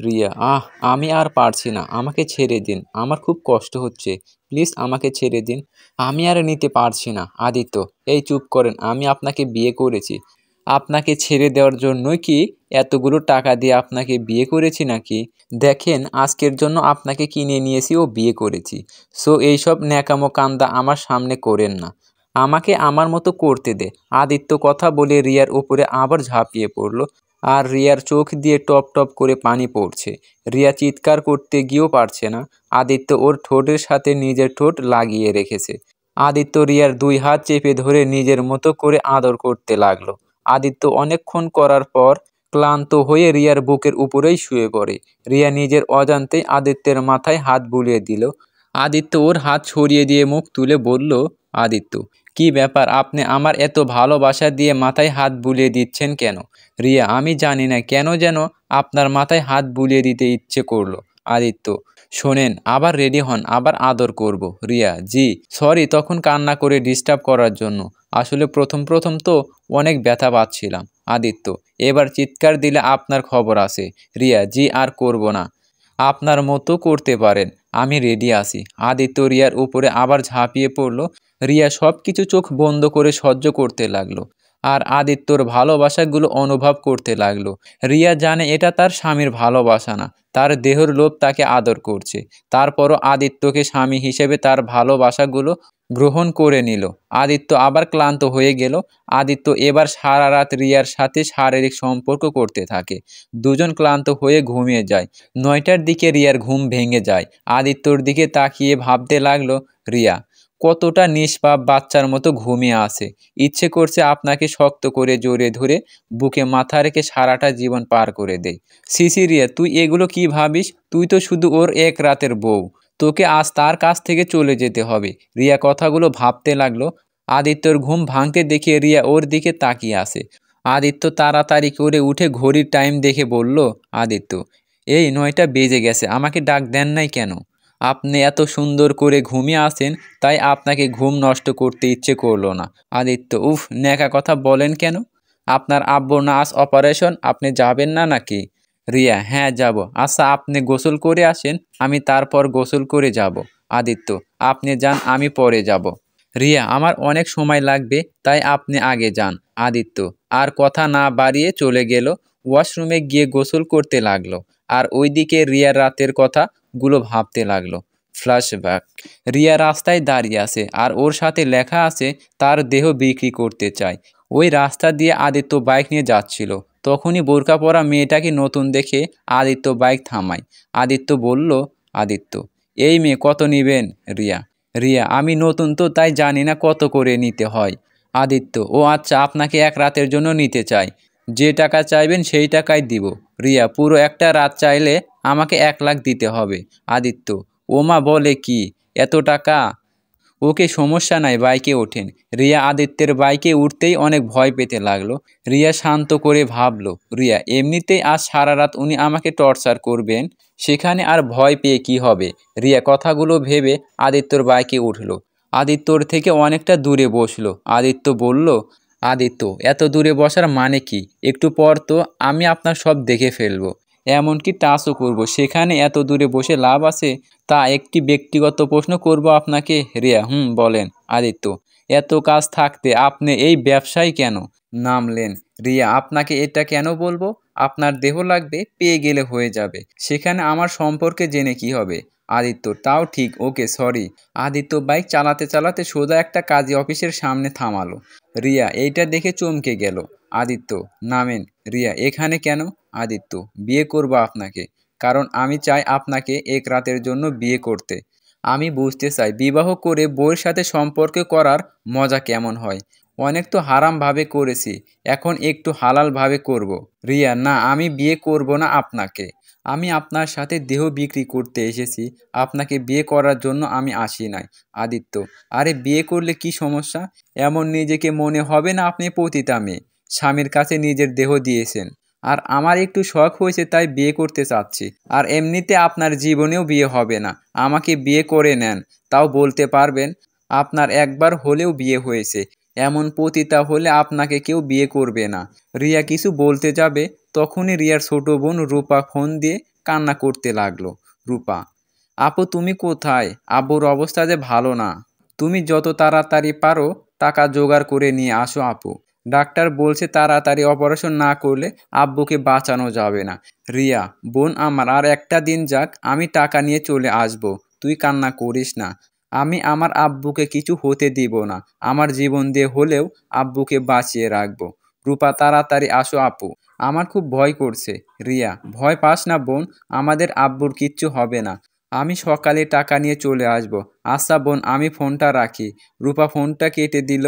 রিয়া, আমি আর পারছি না, আমাকে ছেড়ে দিন, আমার খুব কষ্ট হচ্ছে, প্লিজ আমাকে ছেড়ে দিন, আমি আর নিতে পারছি না। আদিত্য, এই চুপ করেন, আমি আপনাকে বিয়ে করেছি। আপনাকে ছেড়ে দেওয়ার জন্যই কি এতগুলো টাকা দিয়ে আপনাকে বিয়ে করেছি নাকি? দেখেন, আজকের জন্য আপনাকে কিনে নিয়েছি ও বিয়ে করেছি। সো এইসব ন্যাকামো কান্দা আমার সামনে করেন না, আমাকে আমার মতো করতে দে। আদিত্য কথা বলে রিয়ার উপরে আবার ঝাঁপিয়ে পড়ল, আর রিয়ার চোখ দিয়ে টপ টপ করে পানি পড়ছে। রিয়া চিৎকার করতে গিয়েও পারছে না। আদিত্য ওর ঠোঁটের সাথে নিজের ঠোঁট লাগিয়ে রেখেছে। আদিত্য রিয়ার দুই হাত চেপে ধরে নিজের মতো করে আদর করতে লাগলো। আদিত্য অনেকক্ষণ করার পর ক্লান্ত হয়ে রিয়ার বুকের উপরেই শুয়ে পড়ে। রিয়া নিজের অজান্তেই আদিত্যের মাথায় হাত বুলিয়ে দিল। আদিত্য ওর হাত সরিয়ে দিয়ে মুখ তুলে বলল, আদিত্য, কি ব্যাপার, আপনি আমার এত ভালোবাসা দিয়ে মাথায় হাত বুলিয়ে দিচ্ছেন কেন? রিয়া, আমি জানি না কেন যেন আপনার মাথায় হাত বুলিয়ে দিতে ইচ্ছে করলো। আদিত্য, শোনেন, আবার রেডি হন, আবার আদর করব। রিয়া, জি সরি তখন কান্না করে ডিস্টার্ব করার জন্য, আসলে প্রথম প্রথম তো অনেক ব্যথা পাচ্ছিলাম। আদিত্য, এবার চিৎকার দিলে আপনার খবর আছে। রিয়া, জি আর করব না, আপনার মতো করতে পারেন, আমি রেডি আছি। আদিত্য রিয়ার উপরে আবার ঝাঁপিয়ে পড়ল। রিয়া সব কিছু চোখ বন্ধ করে সহ্য করতে লাগলো, আর আদিত্যর ভালোবাসাগুলো অনুভব করতে লাগলো। রিয়া জানে এটা তার স্বামীর ভালোবাসা না, তার দেহর লোভ তাকে আদর করছে। তারপরও আদিত্যকে স্বামী হিসেবে তার ভালোবাসাগুলো গ্রহণ করে নিল। আদিত্য আবার ক্লান্ত হয়ে গেল। আদিত্য এবার সারা রাত রিয়ার সাথে শারীরিক সম্পর্ক করতে থাকে। দুজন ক্লান্ত হয়ে ঘুমিয়ে যায়। 9টার দিকে রিয়ার ঘুম ভেঙে যায়। আদিত্যর দিকে তাকিয়ে ভাবতে লাগলো, রিয়া কতটা নিষ্পাপ বাচ্চার মতো ঘুমিয়ে আছে। ইচ্ছে করছে আপনাকে শক্ত করে জড়িয়ে ধরে বুকে মাথা রেখে সারাটা জীবন পার করে দেই। সিসি রিয়া, তুই এগুলো কি ভাবিস? তুই তো শুধু ওর এক রাতের বউ, তোকে আজ তার কাছ থেকে চলে যেতে হবে। রিয়া কথাগুলো ভাবতে লাগলো। আদিত্যর ঘুম ভাঙতে দেখে রিয়া ওর দিকে তাকিয়ে আসে। আদিত্য তাড়াতাড়ি করে উঠে ঘড়ির টাইম দেখে বলল, আদিত্য, এই 9টা বেজে গেছে, আমাকে ডাক দেন নাই কেন? আপনি এত সুন্দর করে ঘুমিয়ে আসেন, তাই আপনাকে ঘুম নষ্ট করতে ইচ্ছে করলো না। আদিত্য, উফ, ন্যাকা কথা বলেন কেন? আপনার আব্বুর না আজ অপারেশন, আপনি যাবেন না নাকি? রিয়া, হ্যাঁ যাব। আচ্ছা, আপনি গোসল করে আসেন, আমি তারপর গোসল করে যাব। আদিত্য, আপনি যান, আমি পরে যাব। রিয়া, আমার অনেক সময় লাগবে, তাই আপনি আগে যান। আদিত্য আর কথা না বাড়িয়ে চলে গেল। ওয়াশরুমে গিয়ে গোসল করতে লাগলো, আর ওইদিকে রিয়ার রাতের কথাগুলো ভাবতে লাগলো। ফ্ল্যাশব্যাক। রিয়া রাস্তায় দাঁড়িয়ে আছে, আর ওর সাথে লেখা আছে তার দেহ বিক্রি করতে চায়। ওই রাস্তা দিয়ে আদিত্য বাইক নিয়ে যাচ্ছিল, তখনই বোরকা পরা মেয়েটাকে নতুন দেখে আদিত্য বাইক থামায়। আদিত্য বলল, আদিত্য, এই মেয়ে কত নিবেন? রিয়া, রিয়া, আমি নতুন তো, তাই জানি না কত করে নিতে হয়। আদিত্য, ও আচ্ছা, আপনাকে এক রাতের জন্য নিতে চাই, যে টাকা চাইবেন সেই টাকাই দিব। রিয়া, পুরো একটা রাত চাইলে আমাকে 1 লাখ দিতে হবে। আদিত্য, ওমা বলে কি, এত টাকা? ওকে, সমস্যা নাই, বাইকে ওঠেন। রিয়া আদিত্যের বাইকে উঠতেই অনেক ভয় পেতে লাগলো। রিয়া শান্ত করে ভাবলো, রিয়া এমনিতেই আজ সারা রাত উনি আমাকে টর্চার করবেন, সেখানে আর ভয় পেয়ে কি হবে? রিয়া কথাগুলো ভেবে আদিত্যর বাইকে উঠলো। আদিত্যর থেকে অনেকটা দূরে বসলো। আদিত্য বলল, আদিত্য, এত দূরে বসার মানে কি? একটু পর তো আমি আপনার সব দেখে ফেলবো, এমনকি টাচও করব, সেখানে এত দূরে বসে লাভ আছে? তা একটি ব্যক্তিগত প্রশ্ন করব আপনাকে। রিয়া, বলেন। আদিত্য, এত কাজ থাকতে আপনি এই ব্যবসায় কেন নামলেন? রিয়া, আপনাকে এটা কেন বলবো? আপনার দেহ লাগবে, পেয়ে গেলে হয়ে যাবে, সেখানে আমার সম্পর্কে জেনে কি হবে? আদিত্য, তাও ঠিক, ওকে সরি। আদিত্য বাইক চালাতে চালাতে সোজা একটা কাজী অফিসের সামনে থামালো। রিয়া এইটা দেখে চমকে গেল। আদিত্য, নামেন। রিয়া, এখানে কেন? আদিত্য, বিয়ে করব আপনাকে, কারণ আমি চাই আপনাকে এক রাতের জন্য বিয়ে করতে। আমি বুঝতে চাই বিবাহ করে বউয়ের সাথে সম্পর্ক করার মজা কেমন হয়। অনেক তো হারামভাবে করেছি, এখন একটু হালালভাবে করব। রিয়া, না, আমি বিয়ে করব না আপনাকে, আমি আপনার সাথে দেহ বিক্রি করতে এসেছি, আপনাকে বিয়ে করার জন্য আমি আসি নাই। আদিত্য, আরে বিয়ে করলে কি সমস্যা? এমন নিজেকে মনে হবে না আপনি পতিতা মেয়ে, স্বামীর কাছে নিজের দেহ দিয়েছেন। আর আমার একটু শখ হয়েছে, তাই বিয়ে করতে চাচ্ছি। আর এমনিতে আপনার জীবনেও বিয়ে হবে না, আমাকে বিয়ে করে নেন, তাও বলতে পারবেন আপনার একবার হলেও বিয়ে হয়েছে। এমন পতিতা হলে আপনাকে কেউ বিয়ে করবে না। রিয়া কিছু বলতে যাবে, তখনই রিয়ার ছোট বোন রূপা ফোন দিয়ে কান্না করতে লাগলো। রূপা: আপু তুমি কোথায়? আব্বুর অবস্থা যে ভালো না। তুমি যত তাড়াতাড়ি পারো টাকা জোগাড় করে নিয়ে আসো আপু। ডাক্তার বলছে তাড়াতাড়ি অপারেশন না করলে আব্বুকে বাঁচানো যাবে না। রিয়া: বোন আমার, আর একটা দিন যাক, আমি টাকা নিয়ে চলে আসবো, তুই কান্না করিস না। আমি আমার আব্বুকে কিছু হতে দিব না, আমার জীবন দিয়ে হলেও আব্বুকে বাঁচিয়ে রাখবো। রূপা: তাড়াতাড়ি আসো আপু, আমার খুব ভয় করছে। রিয়া: ভয় পাস না বোন, আমাদের আব্বুর কিচ্ছু হবে না, আমি সকালে টাকা নিয়ে চলে আসবো। আচ্ছা বোন, আমি ফোনটা রাখি। রূপা ফোনটা কেটে দিল।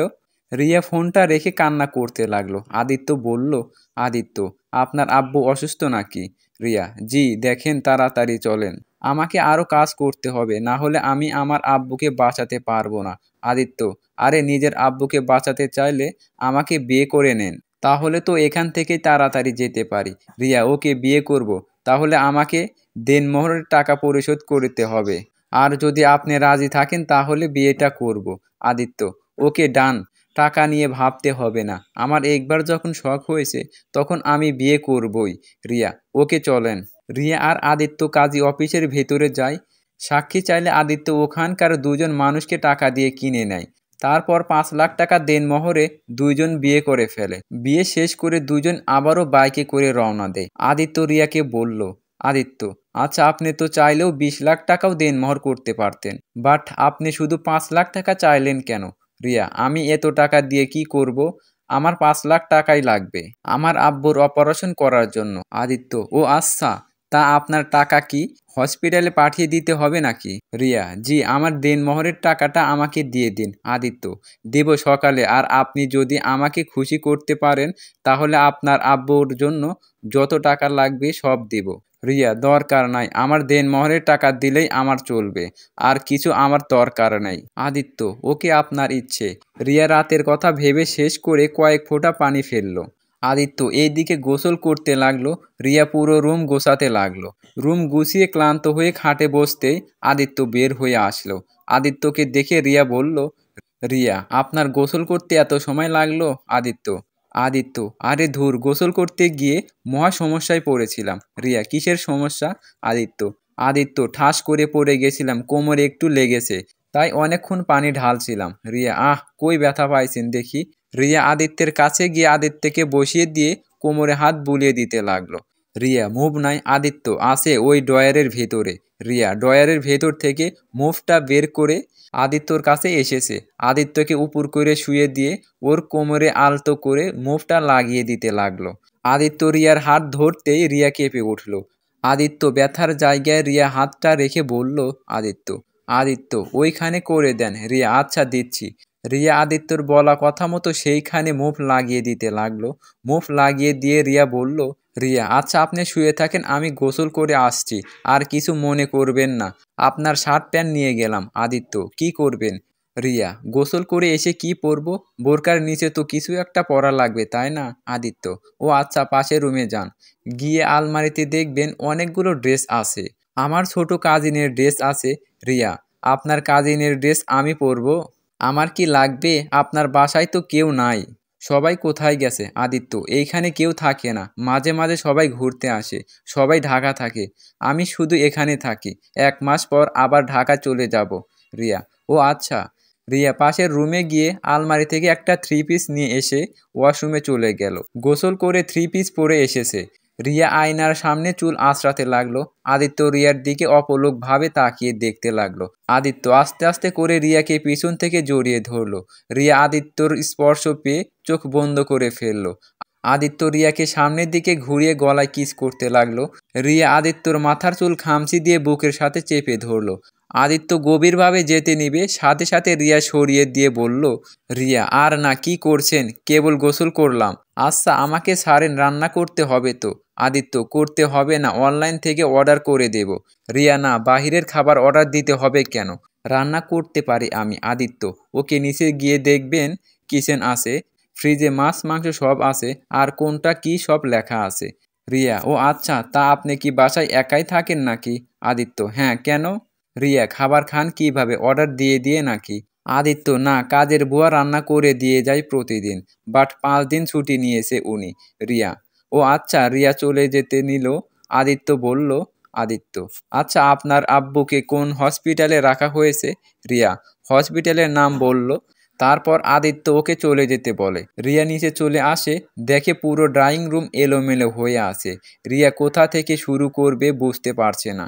রিয়া ফোনটা রেখে কান্না করতে লাগলো। আদিত্য বলল: আদিত্য, আপনার আব্বু অসুস্থ নাকি? রিয়া: জি, দেখেন তাড়াতাড়ি চলেন, আমাকে আরো কাজ করতে হবে, না হলে আমি আমার আব্বুকে বাঁচাতে পারবো না। আদিত্য: আরে নিজের আব্বুকে বাঁচাতে চাইলে আমাকে বিয়ে করে নেন, তাহলে তো এখান থেকেই তাড়াতাড়ি যেতে পারি। রিয়া: ওকে বিয়ে করব, তাহলে আমাকে দেনমোহরের টাকা পরিশোধ করতে হবে, আর যদি আপনি রাজি থাকেন তাহলে বিয়েটা করব। আদিত্য: ওকে ডান, টাকা নিয়ে ভাবতে হবে না, আমার একবার যখন শখ হয়েছে তখন আমি বিয়ে করবই। রিয়া: ওকে চলেন। রিয়া আর আদিত্য কাজী অফিসের ভেতরে যায়। সাক্ষী চাইলে আদিত্য ওখানকার দুজন মানুষকে টাকা দিয়ে কিনে নেয়। তারপর 5 লাখ টাকা দেনমোহরে দুইজন বিয়ে করে ফেলে। বিয়ে শেষ করে দুজন আবারও বাইকে করে রওনা দেয়। আদিত্য রিয়াকে বলল: আদিত্য, আচ্ছা আপনি তো চাইলেও 20 লাখ টাকাও দেনমোহর করতে পারতেন, বাট আপনি শুধু 5 লাখ টাকা চাইলেন কেন? রিয়া: আমি এত টাকা দিয়ে কি করব? আমার 5 লাখ টাকাই লাগবে আমার আব্বুর অপারেশন করার জন্য। আদিত্য: ও আচ্ছা, তা আপনার টাকা কি হসপিটালে পাঠিয়ে দিতে হবে নাকি? রিয়া: জি, আমার দেনমোহরের টাকাটা আমাকে দিয়ে দিন। আদিত্য: দেব সকালে, আর আপনি যদি আমাকে খুশি করতে পারেন তাহলে আপনার আব্বুর জন্য যত টাকা লাগবে সব দেব। রিয়া: দরকার নাই, আমার দেনমোহরের টাকা দিলেই আমার চলবে, আর কিছু আমার দরকার নাই। আদিত্য: ওকে, আপনার ইচ্ছে। রিয়া রাতের কথা ভেবে শেষ করে কয়েক ফোঁটা পানি ফেলল। আদিত্য এইদিকে গোসল করতে লাগলো। রিয়া পুরো রুম গোছাতে লাগলো। রুম গুছিয়ে ক্লান্ত হয়ে খাটে বসতেই আদিত্য বের হয়ে আসলো। আদিত্যকে দেখে রিয়া বলল: রিয়া, আপনার গোসল করতে এত সময় লাগলো? আদিত্য: আদিত্য: আরে ধুর, গোসল করতে গিয়ে মহা সমস্যায় পড়েছিলাম। রিয়া: কিসের সমস্যা? আদিত্য: আদিত্য, ঠাস করে পড়ে গেছিলাম, কোমরে একটু লেগেছে, তাই অনেকক্ষণ পানি ঢালছিলাম। রিয়া: আহ, কই ব্যথা পাইছেন দেখি? রিয়া আদিত্যের কাছে গিয়ে আদিত্যকে বসিয়ে দিয়ে কোমরে হাত বুলিয়ে দিতে লাগলো। রিয়া: মুভ নাই? আদিত্য: আছে, ওই ড্রয়ারের ভেতরে। রিয়া ড্রয়ারের ভেতর থেকে মুভটা বের করে আদিত্যর কাছে এসেছে। আদিত্যকে উপর করে শুয়ে দিয়ে ওর কোমরে আলতো করে মুভটা লাগিয়ে দিতে লাগলো। আদিত্য রিয়ার হাত ধরতেই রিয়া কেঁপে উঠল। আদিত্য ব্যথার জায়গায় রিয়া হাতটা রেখে বলল: আদিত্য, আদিত্য, ওইখানে করে দেন। রিয়া: আচ্ছা দিচ্ছি। রিয়া আদিত্যর বলা কথা মতো সেইখানে মুভ লাগিয়ে দিতে লাগলো। মুভ লাগিয়ে দিয়ে রিয়া বলল: রিয়া, আচ্ছা আপনি শুয়ে থাকেন, আমি গোসল করে আসছি, আর কিছু মনে করবেন না, আপনার শার্ট প্যান্ট নিয়ে গেলাম। আদিত্য: কি করবেন? রিয়া: গোসল করে এসে কি পরবো? বোরকার নিচে তো কিছু একটা পরা লাগবে, তাই না? আদিত্য: ও আচ্ছা, পাশের রুমে যান, গিয়ে আলমারিতে দেখবেন অনেকগুলো ড্রেস আছে, আমার ছোট কাজিনের ড্রেস আছে। রিয়া: আপনার কাজিনের ড্রেস আমি পরবো? আমার কি লাগবে? আপনার বাসায় তো কেউ নাই, সবাই কোথায় গেছে? আদিত্য: এইখানে কেউ থাকে না, মাঝে মাঝে সবাই ঘুরতে আসে, সবাই ঢাকা থাকে, আমি শুধু এখানে থাকি, 1 মাস পর আবার ঢাকা চলে যাব। রিয়া: ও আচ্ছা। রিয়া পাশের রুমে গিয়ে আলমারি থেকে একটা 3 পিস নিয়ে এসে ওয়াশরুমে চলে গেল। গোসল করে 3 পিস পরে এসেছে। রিয়া আয়নার সামনে চুল আঁচড়াতে লাগলো। আদিত্য রিয়ার দিকে অপলকভাবে তাকিয়ে দেখতে লাগলো। আদিত্য আস্তে আস্তে করে রিয়াকে পিছন থেকে জড়িয়ে ধরলো। রিয়া আদিত্যর স্পর্শ পেয়ে চোখ বন্ধ করে ফেললো। আদিত্য রিয়াকে সামনের দিকে ঘুরিয়ে গলায় কিস করতে লাগলো। রিয়া আদিত্যর মাথার চুল খামচি দিয়ে বুকের সাথে চেপে ধরলো। আদিত্য গভীরভাবে যেতে নিবে, সাথে সাথে রিয়া সরিয়ে দিয়ে বলল: রিয়া, আর না, কি করছেন? কেবল গোসল করলাম। আচ্ছা আমাকে ছাড়েন, রান্না করতে হবে তো। আদিত্য: করতে হবে না, অনলাইন থেকে অর্ডার করে দেব। রিয়া: না, বাহিরের খাবার অর্ডার দিতে হবে কেন? রান্না করতে পারি আমি। আদিত্য: ওকে, নিচে গিয়ে দেখবেন কিচেন আছে, ফ্রিজে মাছ মাংস সব আছে, আর কোনটা কি সব লেখা আছে। রিয়া: ও আচ্ছা, তা আপনি কি বাসায় একাই থাকেন নাকি? আদিত্য: হ্যাঁ, কেন? রিয়া: খাবার খান কিভাবে, অর্ডার দিয়ে দিয়ে নাকি? আদিত্য: না, কাজের বুয়া রান্না করে দিয়ে যায় প্রতিদিন, বাট 5 দিন ছুটি নিয়েছে উনি। রিয়া: ও আচ্ছা, রিয়া চলে যেতে নিল। আদিত্য বলল, আদিত্য, আচ্ছা আপনার আব্বুকে কোন হসপিটালে রাখা হয়েছে? রিয়া হসপিটালের নাম বলল। তারপর আদিত্য ওকে চলে যেতে বলে। রিয়া নিচে চলে আসে, দেখে পুরো ড্রয়িং রুম এলোমেলো হয়ে আছে। রিয়া কোথা থেকে শুরু করবে বুঝতে পারছে না।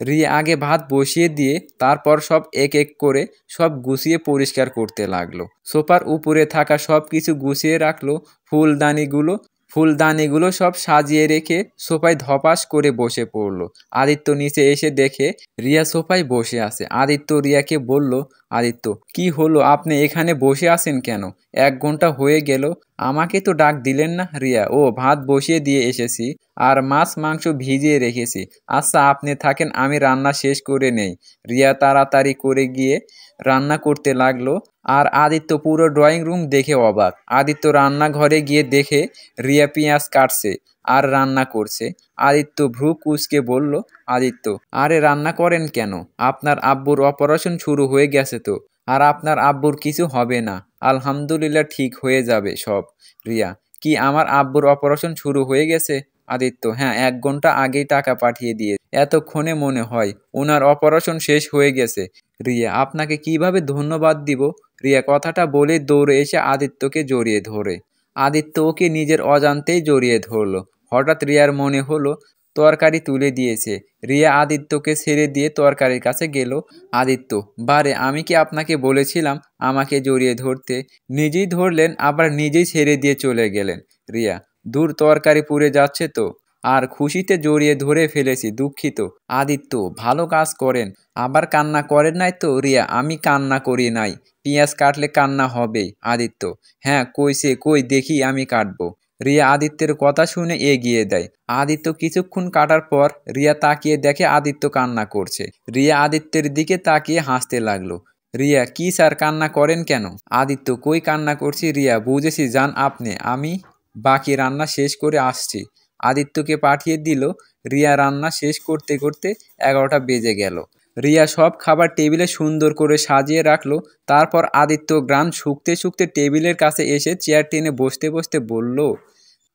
রিয়া আগে ভাত বসিয়ে দিয়ে তারপর সব এক এক করে সব গুছিয়ে পরিষ্কার করতে লাগলো। সোফার উপরে থাকা সব কিছু গুছিয়ে রাখলো। ফুলদানিগুলো ফুলদানিগুলো সব সাজিয়ে রেখে সোফায় ধপাস করে বসে পড়লো। আদিত্য নিচে এসে দেখে রিয়া সোফায় বসে আছে। আদিত্য রিয়াকে বলল, আদিত্য, কি হলো, আপনি এখানে বসে আছেন কেন? 1 ঘন্টা হয়ে গেল, আমাকে তো ডাক দিলেন না। রিয়া, ও ভাত বসিয়ে দিয়ে এসেছি, আর মাছ মাংস ভিজিয়ে রেখেছি। আচ্ছা আপনি থাকেন, আমি রান্না শেষ করে নেই। রিয়া তাড়াতাড়ি করে গিয়ে রান্না করতে লাগলো। আর আদিত্য পুরো ড্রয়িং রুম দেখে অবাক। আদিত্য রান্নাঘরে গিয়ে দেখে রিয়া পেঁয়াজ কাটছে আর রান্না করছে। আদিত্য ভ্রু কুঁচকে বলল, আদিত্য, আরে রান্না করেন কেন? আপনার আব্বুর অপারেশন শুরু হয়ে গেছে তো, আর আপনার আব্বুর কিছু হবে না, আলহামদুলিল্লাহ ঠিক হয়ে যাবে সব। রিয়া, কি আমার আব্বুর অপারেশন শুরু হয়ে গেছে? আদিত্য, হ্যাঁ, 1 ঘন্টা আগেই টাকা পাঠিয়ে দিয়ে এতক্ষণে মনে হয় ওনার অপারেশন শেষ হয়ে গেছে। রিয়া, আপনাকে কিভাবে ধন্যবাদ দিব? রিয়া কথাটা বলে দৌড়ে এসে আদিত্যকে জড়িয়ে ধরে। আদিত্য ওকে নিজের অজান্তেই জড়িয়ে ধরল। হঠাৎ রিয়ার মনে হলো তরকারি তুলে দিয়েছে। রিয়া আদিত্যকে ছেড়ে দিয়ে তরকারির কাছে গেল। আদিত্য, বারে, আমি কি আপনাকে বলেছিলাম আমাকে জড়িয়ে ধরতে? নিজেই ধরলেন, আবার নিজেই ছেড়ে দিয়ে চলে গেলেন। রিয়া, দূর, তরকারি পুড়ে যাচ্ছে তো। আর খুশিতে জড়িয়ে ধরে ফেলেছি, দুঃখিত। আদিত্য, ভালো কাজ করেন। আবার কান্না করেন নাই তো? রিয়া, আমি কান্না করি নাই, পেঁয়াজ কাটলে কান্না হবেই। আদিত্য, হ্যাঁ কইছে, কই দেখি আমি কাটবো। রিয়া আদিত্যের কথা শুনে এগিয়ে দেয়। আদিত্য কিছুক্ষণ কাটার পর রিয়া তাকিয়ে দেখে আদিত্য কান্না করছে। রিয়া আদিত্যের দিকে তাকিয়ে হাসতে লাগলো। রিয়া, কি স্যার, কান্না করেন কেন? আদিত্য, কই কান্না করছি? রিয়া, বুঝেছি যান আপনি, আমি বাকি রান্না শেষ করে আসছি। আদিত্যকে পাঠিয়ে দিল। রিয়া রান্না শেষ করতে করতে 11টা বেজে গেল। রিয়া সব খাবার টেবিলে সুন্দর করে সাজিয়ে রাখলো। তারপর আদিত্য গ্রান শুকতে শুকতে টেবিলের কাছে এসে চেয়ার টেনে বসতে বসতে বলল,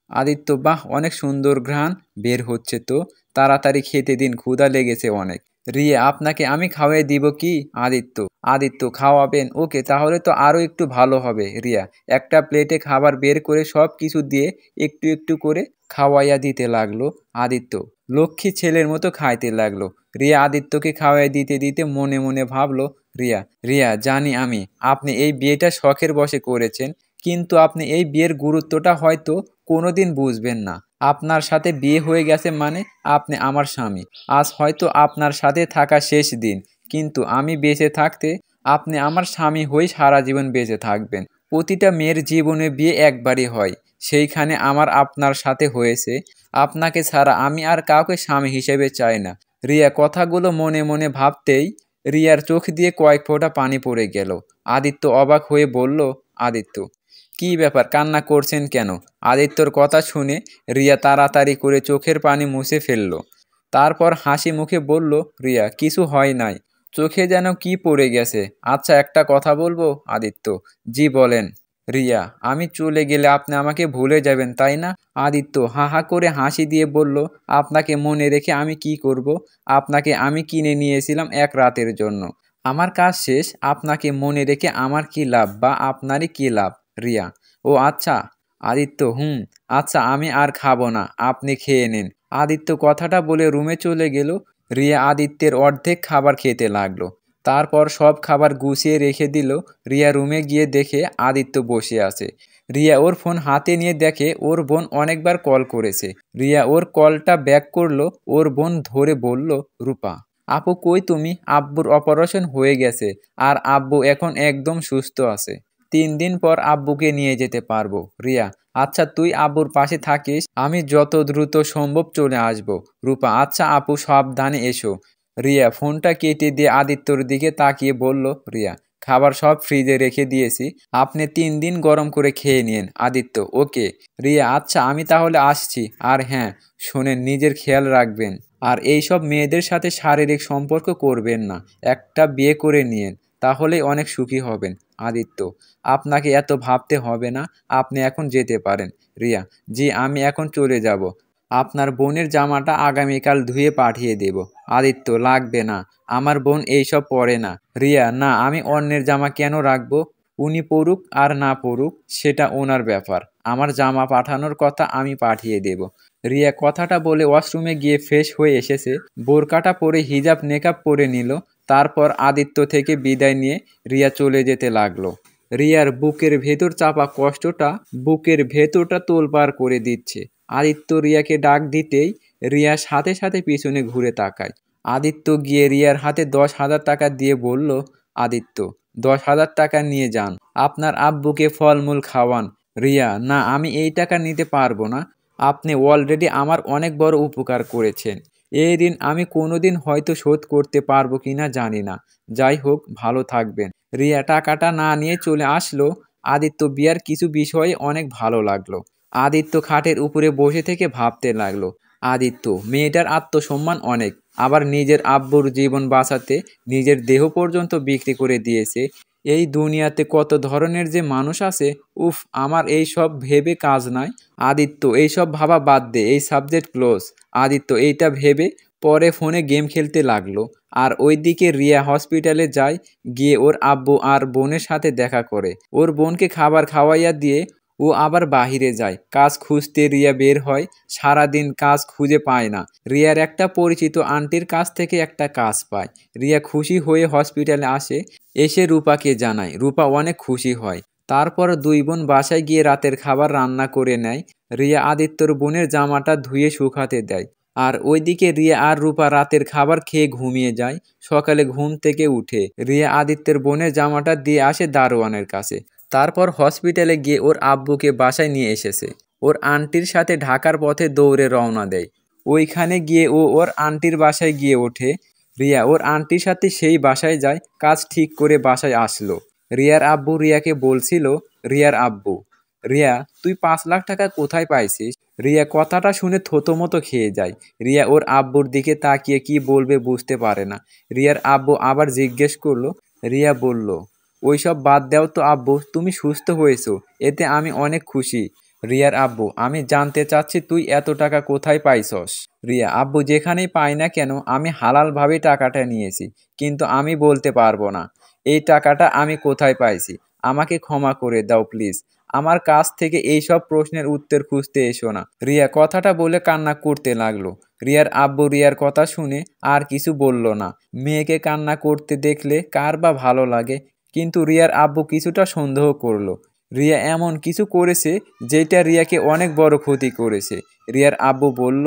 আদিত্য, বাহ, অনেক সুন্দর ঘ্রাণ বের হচ্ছে তো, তাড়াতাড়ি খেতে দিন, ক্ষুধা লেগেছে অনেক। রিয়া, আপনাকে আমি খাওয়াই দিব কি? আদিত্য, আদিত্য, খাওয়াবেন? ওকে, তাহলে তো আরও একটু ভালো হবে। রিয়া একটা প্লেটে খাবার বের করে সব কিছু দিয়ে একটু একটু করে খাওয়াইয়া দিতে লাগলো। আদিত্য লক্ষ্মী ছেলের মতো খাইতে লাগলো। রিয়া আদিত্যকে খাওয়াই দিতে দিতে মনে মনে ভাবলো, রিয়া, রিয়া, জানি আমি আপনি এই বিয়েটা শখের বশে করেছেন, কিন্তু আপনি এই বিয়ের গুরুত্বটা হয়তো কোনোদিন বুঝবেন না। আপনার সাথে বিয়ে হয়ে গেছে মানে আপনি আমার স্বামী। আজ হয়তো আপনার সাথে থাকা শেষ দিন, কিন্তু আমি বেঁচে থাকতে আপনি আমার স্বামী হয়ে সারা জীবন বেঁচে থাকবেন। প্রতিটা মেয়ের জীবনে বিয়ে একবারই হয়, সেইখানে আমার আপনার সাথে হয়েছে। আপনাকে ছাড়া আমি আর কাউকে স্বামী হিসেবে চাই না। রিয়া কথাগুলো মনে মনে ভাবতেই রিয়ার চোখ দিয়ে কয়েক ফোঁটা পানি পড়ে গেল। আদিত্য অবাক হয়ে বলল, আদিত্য, কি ব্যাপার, কান্না করছেন কেন? আদিত্যর কথা শুনে রিয়া তাড়াতাড়ি করে চোখের পানি মুছে ফেলল। তারপর হাসি মুখে বলল, রিয়া, কিছু হয় নাই, চোখে যেন কি পড়ে গেছে। আচ্ছা একটা কথা বলবো? আদিত্য, জি বলেন। রিয়া, আমি চলে গেলে আপনি আমাকে ভুলে যাবেন তাই না? আদিত্য হা হা করে হাসি দিয়ে বলল, আপনাকে মনে রেখে আমি কি করব? আপনাকে আমি কিনে নিয়েছিলাম 1 রাতের জন্য। আমার কাজ শেষ, আপনাকে মনে রেখে আমার কি লাভ, বা আপনারই কি লাভ? রিয়া, ও আচ্ছা। আদিত্য, আচ্ছা আমি আর খাবো না, আপনি খেয়ে নিন। আদিত্য কথাটা বলে রুমে চলে গেল। রিয়া আদিত্যের অর্ধেক খাবার খেতে লাগলো। তারপর সব খাবার গুছিয়ে রেখে দিল। রিয়া রুমে গিয়ে দেখে আদিত্য বসে আছে। রিয়া ওর ফোন হাতে নিয়ে দেখে ওর বোন অনেকবার কল করেছে। রিয়া ওর কলটা ব্যাক করলো। ওর বোন ধরে বলল, রূপা, আপু কই তুমি? আব্বুর অপারেশন হয়ে গেছে, আর আব্বু এখন একদম সুস্থ আছে। 3 দিন পর আব্বুকে নিয়ে যেতে পারবো। রিয়া, আচ্ছা তুই আব্বুর পাশে থাকিস, আমি যত দ্রুত সম্ভব চলে আসব। রূপা, আচ্ছা আপু, সাবধানে এসো। রিয়া ফোনটা কেটে দিয়ে আদিত্যর দিকে তাকিয়ে বলল, রিয়া, খাবার সব ফ্রিজে রেখে দিয়েছি, আপনি 3 দিন গরম করে খেয়ে নিন। আদিত্য, ওকে। রিয়া, আচ্ছা আমি তাহলে আসছি। আর হ্যাঁ শোনেন, নিজের খেয়াল রাখবেন, আর এইসব মেয়েদের সাথে শারীরিক সম্পর্ক করবেন না। একটা বিয়ে করে নিয়েন, তাহলেই অনেক সুখী হবেন। আদিত্য, আপনাকে এত ভাবতে হবে না, আপনি এখন যেতে পারেন। রিয়া, জি আমি এখন চলে যাব। আপনার বোনের জামাটা আগামীকাল ধুয়ে পাঠিয়ে দেব। আদিত্য, লাগবে না, আমার বোন এইসব পরে না। রিয়া, না আমি অন্যের জামা কেন রাখবো? উনি পরুক আর না পরুক সেটা ওনার ব্যাপার, আমার জামা পাঠানোর কথা আমি পাঠিয়ে দেব। রিয়া কথাটা বলে ওয়াশরুমে গিয়ে ফ্রেশ হয়ে এসেছে, বোরকাটা পরে হিজাব নেকাব পরে নিল। তারপর আদিত্য থেকে বিদায় নিয়ে রিয়া চলে যেতে লাগলো। রিয়ার বুকের ভেতর চাপা কষ্টটা বুকের ভেতরটা তোলপাড় করে দিচ্ছে। আদিত্য রিয়াকে ডাক দিতেই রিয়া সাথে সাথে পিছনে ঘুরে তাকায়। আদিত্য গিয়ে রিয়ার হাতে 10,000 টাকা দিয়ে বলল, আদিত্য, 10,000 টাকা নিয়ে যান, আপনার আব্বুকে ফলমূল খাওয়ান। রিয়া, না আমি এই টাকা নিতে পারবো না, আপনি অলরেডি আমার অনেক বড় উপকার করেছেন, এই ঋণ আমি কোনোদিন হয়তো শোধ করতে পারবো কিনা জানি না, যাই হোক ভালো থাকবেন। রিয়া টাকাটা না নিয়ে চলে আসলো। আদিত্য বিয়ার কিছু বিষয়ে অনেক ভালো লাগলো। আদিত্য খাটের উপরে বসে থেকে ভাবতে লাগলো, আদিত্য মেয়েটার আত্মসম্মান অনেক, আবার নিজের আব্বুর জীবন বাঁচাতে নিজের দেহ পর্যন্ত বিক্রি করে দিয়েছে। এই দুনিয়াতে কত ধরনের যে মানুষ আছে, উফ, আমার এই সব ভেবে কাজ নাই। আদিত্য, এইসব ভাবা বাদ দে, এই সাবজেক্ট ক্লোজ। আদিত্য এইটা ভেবে পরে ফোনে গেম খেলতে লাগলো। আর ওইদিকে রিয়া হসপিটালে যায়, গিয়ে ওর আব্বু আর বোনের সাথে দেখা করে। ওর বোনকে খাবার খাওয়াইয়া দিয়ে ও আবার বাহিরে যায় কাজ খুঁজতে। রিয়া বের হয়, সারাদিন কাজ খুঁজে পায় না। রিয়ার একটা পরিচিত আন্টির কাছ থেকে একটা কাজ পায়। রিয়া খুশি হয়ে হসপিটালে আসে, এসে রূপাকে জানায়। রূপা অনেক খুশি হয়। তারপর দুই বোন বাসায় গিয়ে রাতের খাবার রান্না করে নেয়। রিয়া আদিত্যর বোনের জামাটা ধুয়ে শুকাতে দেয়। আর ওইদিকে রিয়া আর রূপা রাতের খাবার খেয়ে ঘুমিয়ে যায়। সকালে ঘুম থেকে উঠে রিয়া আদিত্যের বোনের জামাটা দিয়ে আসে দারোয়ানের কাছে। তারপর হসপিটালে গিয়ে ওর আব্বুকে বাসায় নিয়ে এসেছে। ওর আন্টির সাথে ঢাকার পথে দৌড়ে রওনা দেয়। ওইখানে গিয়ে ও ওর আন্টির বাসায় গিয়ে ওঠে। রিয়া ওর আন্টির সাথে সেই বাসায় যায়, কাজ ঠিক করে বাসায় আসলো। রিয়ার আব্বু রিয়াকে বলছিল, রিয়ার আব্বু, রিয়া তুই 5 লাখ টাকা কোথায় পাইছিস? রিয়া কথাটা শুনে থতমত খেয়ে যায়। রিয়া ওর আব্বুর দিকে তাকিয়ে কি বলবে বুঝতে পারে না। রিয়ার আব্বু আবার জিজ্ঞেস করলো। রিয়া বলল, ওইসব বাদ দাও তো আব্বু, তুমি সুস্থ হয়েছো, এতে আমি অনেক খুশি। রিয়ার আব্বু, আমি জানতে চাচ্ছি তুই এত টাকা কোথায় পাইছস? রিয়া আব্বু, যেখানেই পাই না কেন আমি হালালভাবে টাকাটা নিয়েছি, কিন্তু আমি বলতে পারবো না এই টাকাটা আমি কোথায় পাইছি। আমাকে ক্ষমা করে দাও প্লিজ, আমার কাছ থেকে এইসব প্রশ্নের উত্তর খুঁজতে এসো না। রিয়া কথাটা বলে কান্না করতে লাগলো। রিয়ার আব্বু রিয়ার কথা শুনে আর কিছু বলল না। মেয়েকে কান্না করতে দেখলে কার বা ভালো লাগে, কিন্তু রিয়ার আব্বু কিছুটা সন্দেহ করলো। রিয়া এমন কিছু করেছে যেটা রিয়াকে অনেক বড় ক্ষতি করেছে। রিয়ার আব্বু বলল,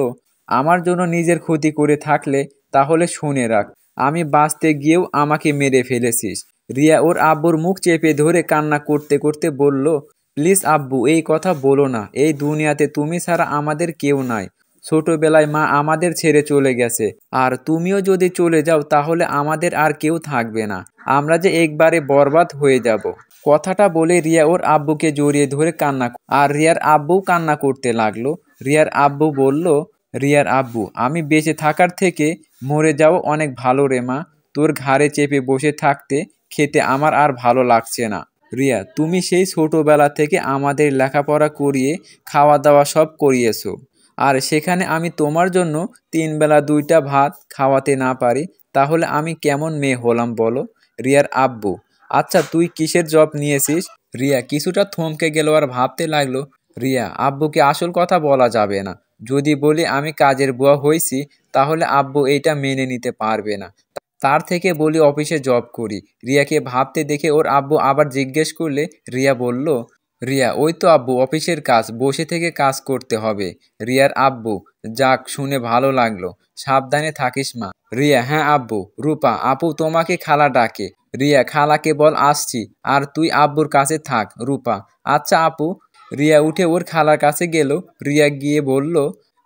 আমার জন্য নিজের ক্ষতি করে থাকলে তাহলে শুনে রাখ, আমি বাঁচতে গিয়েও আমাকে মেরে ফেলেছিস। রিয়া ওর আব্বুর মুখ চেপে ধরে কান্না করতে করতে বলল, প্লিজ আব্বু এই কথা বলো না, এই দুনিয়াতে তুমি ছাড়া আমাদের কেউ নাই। ছোটবেলায় মা আমাদের ছেড়ে চলে গেছে, আর তুমিও যদি চলে যাও তাহলে আমাদের আর কেউ থাকবে না, আমরা যে একবারে বরবাদ হয়ে যাব। কথাটা বলে রিয়া ওর আব্বুকে জড়িয়ে ধরে আর রিয়ার আব্বু কান্না করতে লাগলো। রিয়ার আব্বু বলল, রিয়ার আব্বু, আমি বেঁচে থাকার থেকে মরে যাও অনেক ভালো রে মা, তোর ঘাড়ে চেপে বসে থাকতে খেতে আমার আর ভালো লাগছে না। রিয়া, তুমি সেই ছোটবেলা থেকে আমাদের লেখাপড়া করিয়ে খাওয়া দাওয়া সব করিয়েছো, আর সেখানে আমি তোমার জন্য 3 বেলা 2টা ভাত খাওয়াতে না পারি, তাহলে আমি কেমন মেয়ে হলাম বলো? রিয়ার আব্বু, আচ্ছা তুই কিসের জব নিয়েছিস? রিয়া কিছুটা থমকে গেল আর ভাবতে লাগলো। রিয়া আব্বুকে আসল কথা বলা যাবে না, যদি বলি আমি কাজের বুয়া হয়েছি তাহলে আব্বু এইটা মেনে নিতে পারবে না, তার থেকে বলি অফিসে জব করি। রিয়াকে ভাবতে দেখে ওর আব্বু আবার জিজ্ঞেস করলে রিয়া বলল, রিয়া ওই তো আব্বু অফিসের কাজ, বসে থেকে কাজ করতে হবে। রিয়ার আব্বু, যাক শুনে ভালো লাগলো, সাবধানে থাকিস মা। রিয়া, হ্যাঁ আব্বু। রূপা আপু তোমাকে খালা ডাকে। রিয়া, খালাকে বল আসছি, আর তুই আব্বুর কাছে থাক। রূপা, আচ্ছা আপু। রিয়া উঠে ওর খালার কাছে গেল। রিয়া গিয়ে বলল,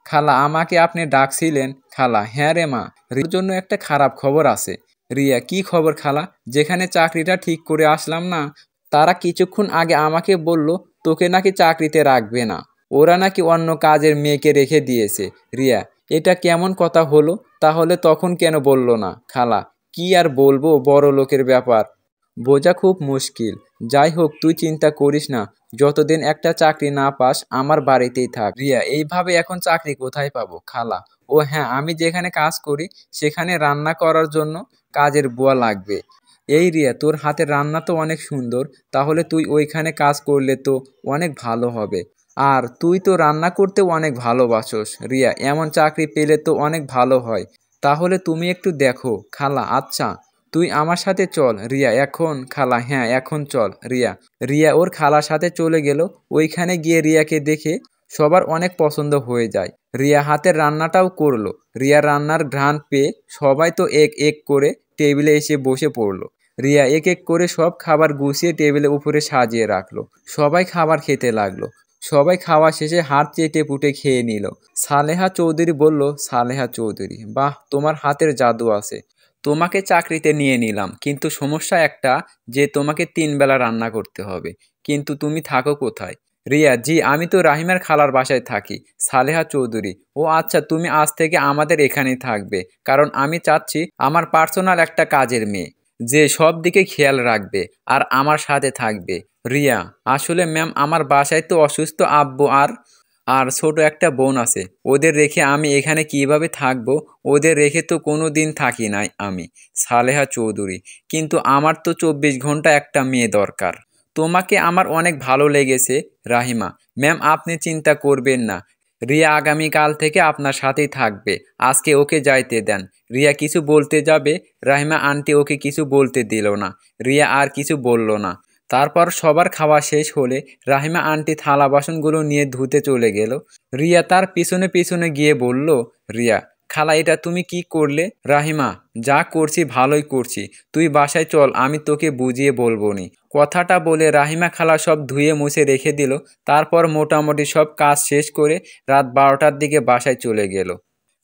খালা আমাকে আপনি ডাকছিলেন? খালা, হ্যাঁ রে মা, রিয়ার জন্য একটা খারাপ খবর আছে। রিয়া, কি খবর খালা? যেখানে চাকরিটা ঠিক করে আসলাম না, তারা কিছুক্ষণ আগে আমাকে বলল তোকে নাকি চাকরিতে রাখবে না, ওরা নাকি অন্য কাজের মেয়েকে রেখে দিয়েছে। রিয়া, এটা কেমন কথা হলো? তাহলে তখন কেন বললো না? খালা, কি আর বলবো, বড় লোকের ব্যাপার, বোঝা খুব মুশকিল। যাই হোক, তুই চিন্তা করিস না, যতদিন একটা চাকরি না পাস আমার বাড়িতেই থাক। রিয়া, এইভাবে এখন চাকরি কোথায় পাবো খালা? ও হ্যাঁ, আমি যেখানে কাজ করি সেখানে রান্না করার জন্য কাজের বুয়া লাগবে। এই রিয়া, তোর হাতের রান্না তো অনেক সুন্দর, তাহলে তুই ওইখানে কাজ করলে তো অনেক ভালো হবে। আর তুই তো রান্না করতেও অনেক ভালোবাসোস রিয়া, এমন চাকরি পেলে তো অনেক ভালো হয়। তাহলে তুমি একটু দেখো খালা। আচ্ছা, তুই আমার সাথে চল রিয়া। এখন খালা? হ্যাঁ, এখন চল রিয়া। রিয়া ওর খালার সাথে চলে গেল। ওইখানে গিয়ে রিয়াকে দেখে সবার অনেক পছন্দ হয়ে যায়। রিয়া হাতের রান্নাটাও করলো। রিয়া রান্নার ঘ্রাণ পেয়ে সবাই তো এক এক করে টেবিলে এসে বসে পড়লো। রিয়া এক এক করে সব খাবার গুছিয়ে টেবিলের উপরে সাজিয়ে রাখলো। সবাই খাবার খেতে লাগলো। সবাই খাওয়া শেষে হাত চেটে পুটে খেয়ে নিল। সালেহা চৌধুরী বলল, সালেহা চৌধুরী, বাহ, তোমার হাতের জাদু আছে। তোমাকে চাকরিতে নিয়ে নিলাম, কিন্তু সমস্যা একটা, যে তোমাকে 3 বেলা রান্না করতে হবে। কিন্তু তুমি থাকো কোথায়? রিয়া, জি, আমি তো রাহিমার খালার বাসায় থাকি। সালেহা চৌধুরী, ও আচ্ছা, তুমি আজ থেকে আমাদের এখানেই থাকবে, কারণ আমি চাচ্ছি আমার পার্সোনাল একটা কাজের মেয়ে, যে সব দিকে খেয়াল রাখবে আর আমার সাথে থাকবে। রিয়া, আসলে ম্যাম, আমার বাসায় তো অসুস্থ আব্বু আর আর ছোট একটা বোন আছে। ওদের রেখে আমি এখানে কিভাবে থাকবো? ওদের রেখে তো কোনো দিন থাকি নাই আমি। সালেহা চৌধুরী, কিন্তু আমার তো 24 ঘন্টা একটা মেয়ে দরকার। তোমাকে আমার অনেক ভালো লেগেছে রাহিমা ম্যাম, আপনি চিন্তা করবেন না। রিয়া আগামীকাল থেকে আপনার সাথেই থাকবে। আজকে ওকে যাইতে দেন। রিয়া কিছু বলতে যাবে, রাহিমা আন্টি ওকে কিছু বলতে দিল না। রিয়া আর কিছু বলল না। তারপর সবার খাওয়া শেষ হলে রাহিমা আন্টি থালা বাসনগুলো নিয়ে ধুতে চলে গেল। রিয়া তার পিছনে পিছনে গিয়ে বলল, রিয়া খালা, এটা তুমি কি করলে? রাহিমা, যা করছি ভালোই করছি, তুই বাসায় চল, আমি তোকে বুঝিয়ে বলবো নি। কথাটা বলে রাহিমা খালা সব ধুয়ে মুছে রেখে দিল। তারপর মোটামুটি সব কাজ শেষ করে রাত 12টার দিকে বাসায় চলে গেল।